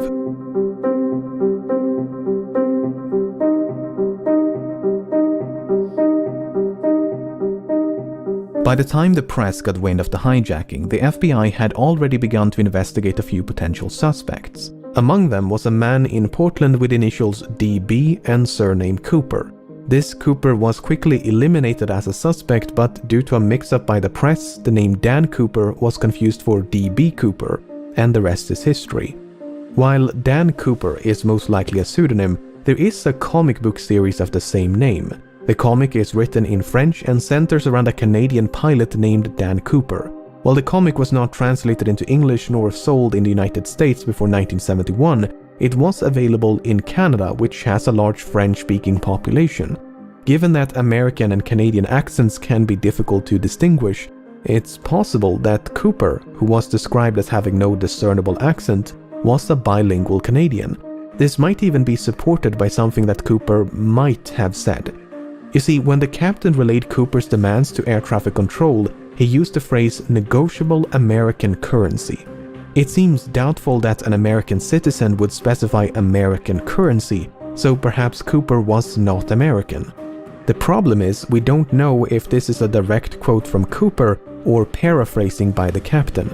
By the time the press got wind of the hijacking, the FBI had already begun to investigate a few potential suspects. Among them was a man in Portland with initials DB and surname Cooper. This Cooper was quickly eliminated as a suspect, but due to a mix-up by the press, the name Dan Cooper was confused for DB Cooper, and the rest is history. While Dan Cooper is most likely a pseudonym, there is a comic book series of the same name. The comic is written in French and centers around a Canadian pilot named Dan Cooper. While the comic was not translated into English nor sold in the United States before 1971, it was available in Canada, which has a large French-speaking population. Given that American and Canadian accents can be difficult to distinguish, it's possible that Cooper, who was described as having no discernible accent, was a bilingual Canadian. This might even be supported by something that Cooper might have said. You see, when the captain relayed Cooper's demands to air traffic control, he used the phrase negotiable American currency. It seems doubtful that an American citizen would specify American currency, so perhaps Cooper was not American. The problem is, we don't know if this is a direct quote from Cooper or paraphrasing by the captain.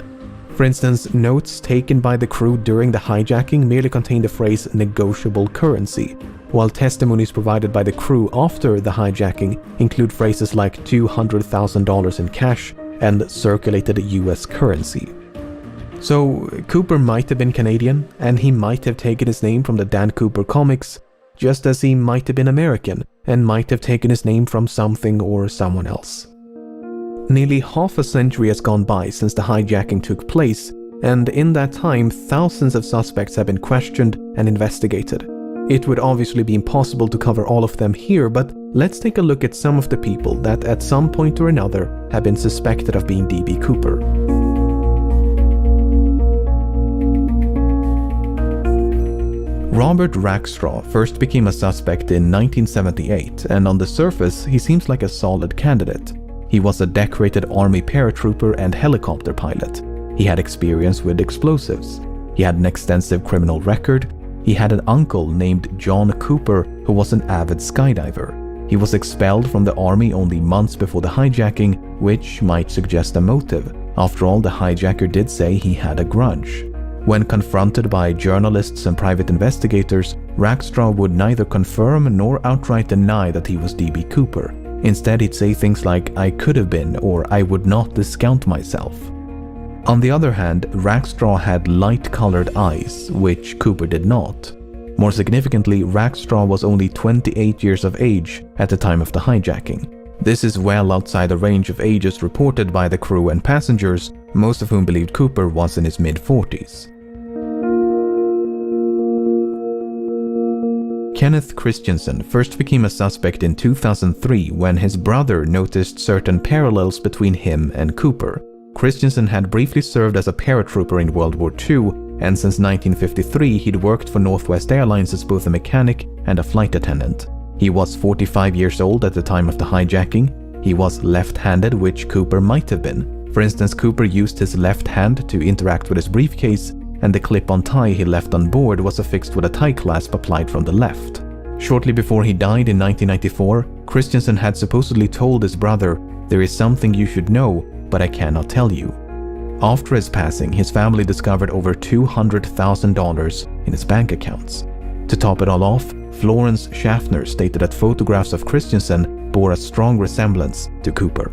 For instance, notes taken by the crew during the hijacking merely contain the phrase negotiable currency, while testimonies provided by the crew after the hijacking include phrases like $200,000 in cash and circulated US currency. So Cooper might have been Canadian, and he might have taken his name from the Dan Cooper comics, just as he might have been American and might have taken his name from something or someone else. Nearly half a century has gone by since the hijacking took place, and in that time thousands of suspects have been questioned and investigated. It would obviously be impossible to cover all of them here, but let's take a look at some of the people that at some point or another have been suspected of being D.B. Cooper. Robert Rackstraw first became a suspect in 1978, and on the surface he seems like a solid candidate. He was a decorated army paratrooper and helicopter pilot. He had experience with explosives. He had an extensive criminal record. He had an uncle named John Cooper who was an avid skydiver. He was expelled from the army only months before the hijacking, which might suggest a motive. After all, the hijacker did say he had a grudge. When confronted by journalists and private investigators, Rackstraw would neither confirm nor outright deny that he was D.B. Cooper. Instead, he'd say things like, "I could have been," or "I would not discount myself." On the other hand, Rackstraw had light-colored eyes, which Cooper did not. More significantly, Rackstraw was only 28 years of age at the time of the hijacking. This is well outside the range of ages reported by the crew and passengers, most of whom believed Cooper was in his mid-40s. Kenneth Christensen first became a suspect in 2003 when his brother noticed certain parallels between him and Cooper. Christensen had briefly served as a paratrooper in World War II, and since 1953 he'd worked for Northwest Airlines as both a mechanic and a flight attendant. He was 45 years old at the time of the hijacking. He was left-handed, which Cooper might have been. For instance, Cooper used his left hand to interact with his briefcase, and the clip-on tie he left on board was affixed with a tie clasp applied from the left. Shortly before he died in 1994, Christensen had supposedly told his brother, "There is something you should know, but I cannot tell you." After his passing, his family discovered over $200,000 in his bank accounts. To top it all off, Florence Schaffner stated that photographs of Christensen bore a strong resemblance to Cooper.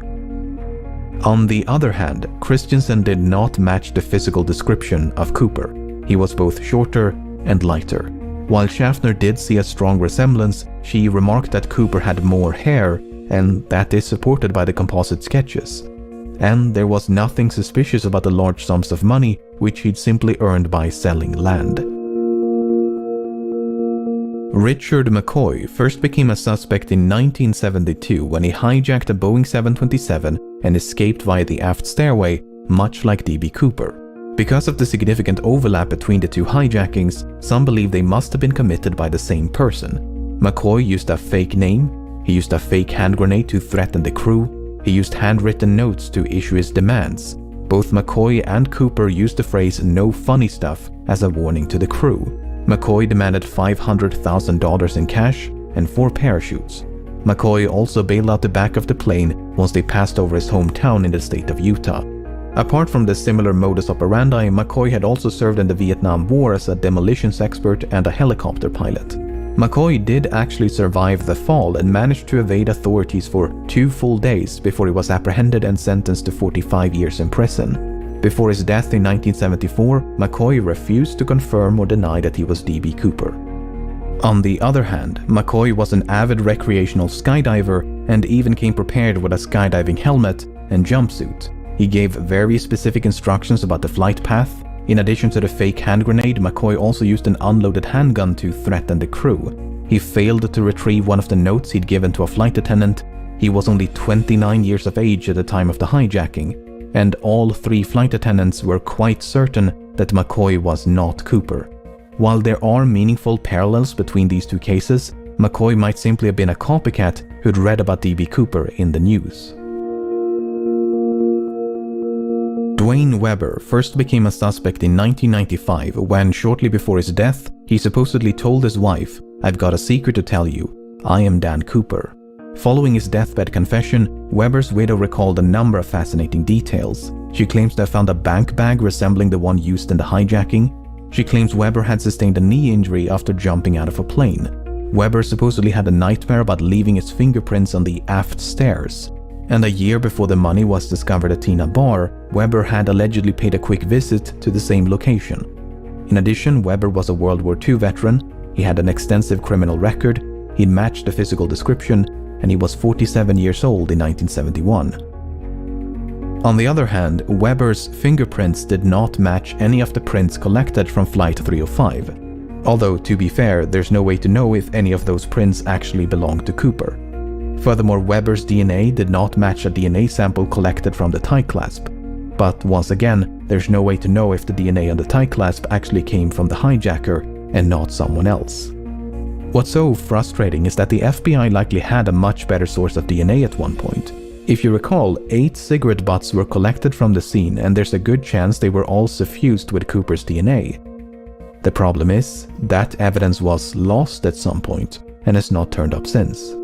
On the other hand, Christensen did not match the physical description of Cooper. He was both shorter and lighter. While Schaffner did see a strong resemblance, she remarked that Cooper had more hair, and that is supported by the composite sketches. And there was nothing suspicious about the large sums of money which he'd simply earned by selling land. Richard McCoy first became a suspect in 1972 when he hijacked a Boeing 727 and escaped via the aft stairway, much like D.B. Cooper. Because of the significant overlap between the two hijackings, some believe they must have been committed by the same person. McCoy used a fake name, he used a fake hand grenade to threaten the crew, he used handwritten notes to issue his demands. Both McCoy and Cooper used the phrase "no funny stuff" as a warning to the crew. McCoy demanded $500,000 in cash and 4 parachutes. McCoy also bailed out the back of the plane once they passed over his hometown in the state of Utah. Apart from the similar modus operandi, McCoy had also served in the Vietnam War as a demolitions expert and a helicopter pilot. McCoy did actually survive the fall and managed to evade authorities for 2 full days before he was apprehended and sentenced to 45 years in prison. Before his death in 1974, McCoy refused to confirm or deny that he was D.B. Cooper. On the other hand, McCoy was an avid recreational skydiver and even came prepared with a skydiving helmet and jumpsuit. He gave very specific instructions about the flight path. In addition to the fake hand grenade, McCoy also used an unloaded handgun to threaten the crew. He failed to retrieve one of the notes he'd given to a flight attendant. He was only 29 years of age at the time of the hijacking, and all 3 flight attendants were quite certain that McCoy was not Cooper. While there are meaningful parallels between these 2 cases, McCoy might simply have been a copycat who'd read about D.B. Cooper in the news. Dwayne Weber first became a suspect in 1995 when, shortly before his death, he supposedly told his wife, "I've got a secret to tell you. I am Dan Cooper." Following his deathbed confession, Weber's widow recalled a number of fascinating details. She claims to have found a bank bag resembling the one used in the hijacking. She claims Weber had sustained a knee injury after jumping out of a plane. Weber supposedly had a nightmare about leaving his fingerprints on the aft stairs. And a year before the money was discovered at Tina Bar, Weber had allegedly paid a quick visit to the same location. In addition, Weber was a World War II veteran, he had an extensive criminal record, he'd matched the physical description, and he was 47 years old in 1971. On the other hand, Weber's fingerprints did not match any of the prints collected from Flight 305. Although, to be fair, there's no way to know if any of those prints actually belonged to Cooper. Furthermore, Weber's DNA did not match a DNA sample collected from the tie clasp. But once again, there's no way to know if the DNA on the tie clasp actually came from the hijacker and not someone else. What's so frustrating is that the FBI likely had a much better source of DNA at one point. If you recall, 8 cigarette butts were collected from the scene, and there's a good chance they were all suffused with Cooper's DNA. The problem is, that evidence was lost at some point and has not turned up since.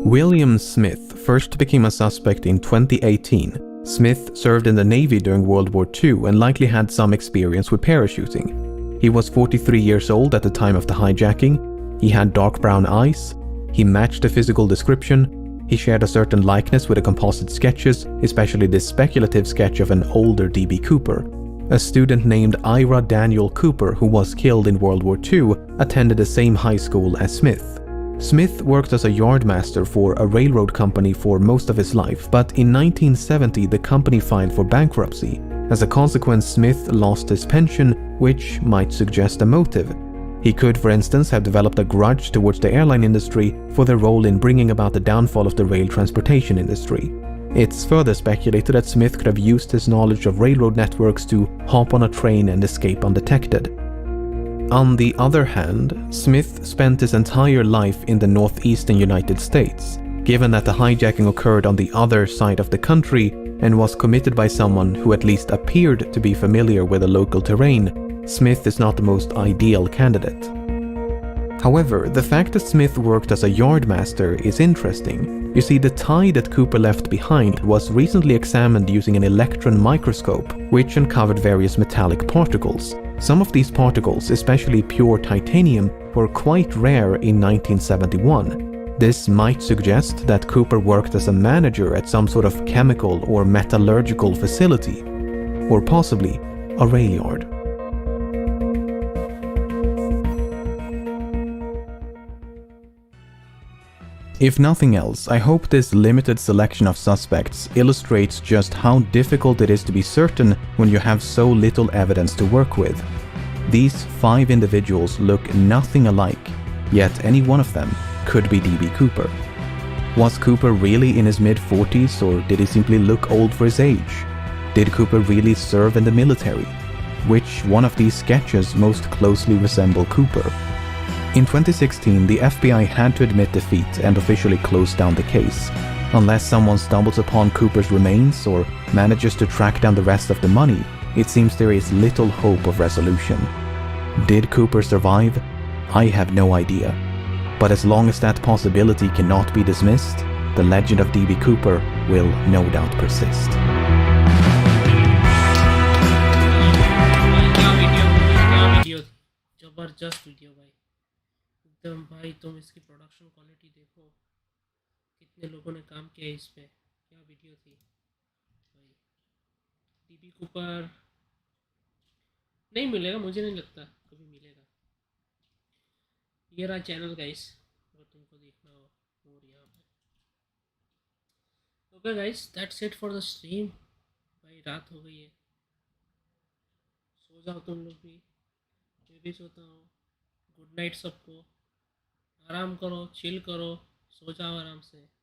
William Smith first became a suspect in 2018. Smith served in the Navy during World War II and likely had some experience with parachuting. He was 43 years old at the time of the hijacking. He had dark brown eyes. He matched the physical description. He shared a certain likeness with the composite sketches, especially this speculative sketch of an older D.B. Cooper. A student named Ira Daniel Cooper, who was killed in World War II, attended the same high school as Smith. Smith worked as a yardmaster for a railroad company for most of his life, but in 1970 the company filed for bankruptcy. As a consequence, Smith lost his pension, which might suggest a motive. He could, for instance, have developed a grudge towards the airline industry for their role in bringing about the downfall of the rail transportation industry. It's further speculated that Smith could have used his knowledge of railroad networks to hop on a train and escape undetected. On the other hand, Smith spent his entire life in the northeastern United States. Given that the hijacking occurred on the other side of the country and was committed by someone who at least appeared to be familiar with the local terrain, Smith is not the most ideal candidate. However, the fact that Smith worked as a yardmaster is interesting. You see, the tie that Cooper left behind was recently examined using an electron microscope, which uncovered various metallic particles. Some of these particles, especially pure titanium, were quite rare in 1971. This might suggest that Cooper worked as a manager at some sort of chemical or metallurgical facility, or possibly a rail yard. If nothing else, I hope this limited selection of suspects illustrates just how difficult it is to be certain when you have so little evidence to work with. These 5 individuals look nothing alike, yet any one of them could be D.B. Cooper. Was Cooper really in his mid-40s, or did he simply look old for his age? Did Cooper really serve in the military? Which one of these sketches most closely resemble Cooper? In 2016, the FBI had to admit defeat and officially close down the case. Unless someone stumbles upon Cooper's remains or manages to track down the rest of the money, it seems there is little hope of resolution. Did Cooper survive? I have no idea. But as long as that possibility cannot be dismissed, the legend of D.B. Cooper will no doubt persist. जबरदस्त video भाई, एकदम भाई। तुम इसकी production quality देखो, कितने लोगों ने काम किया इस पे, क्या वीडियो थी भाई। डीबी कूपर नहीं मिलेगा, मुझे नहीं लगता कभी मिलेगा। ये रहा चैनल गाइस, अगर तुमको देखना हो और यहाँ पे। Okay guys, that's it for the stream भाई। रात हो गई है, सो जाओ तुम लोग भी। मैं भी सोता हूँ। गुड नाइट सबको। आराम करो, चिल करो, सो जाओ आराम से।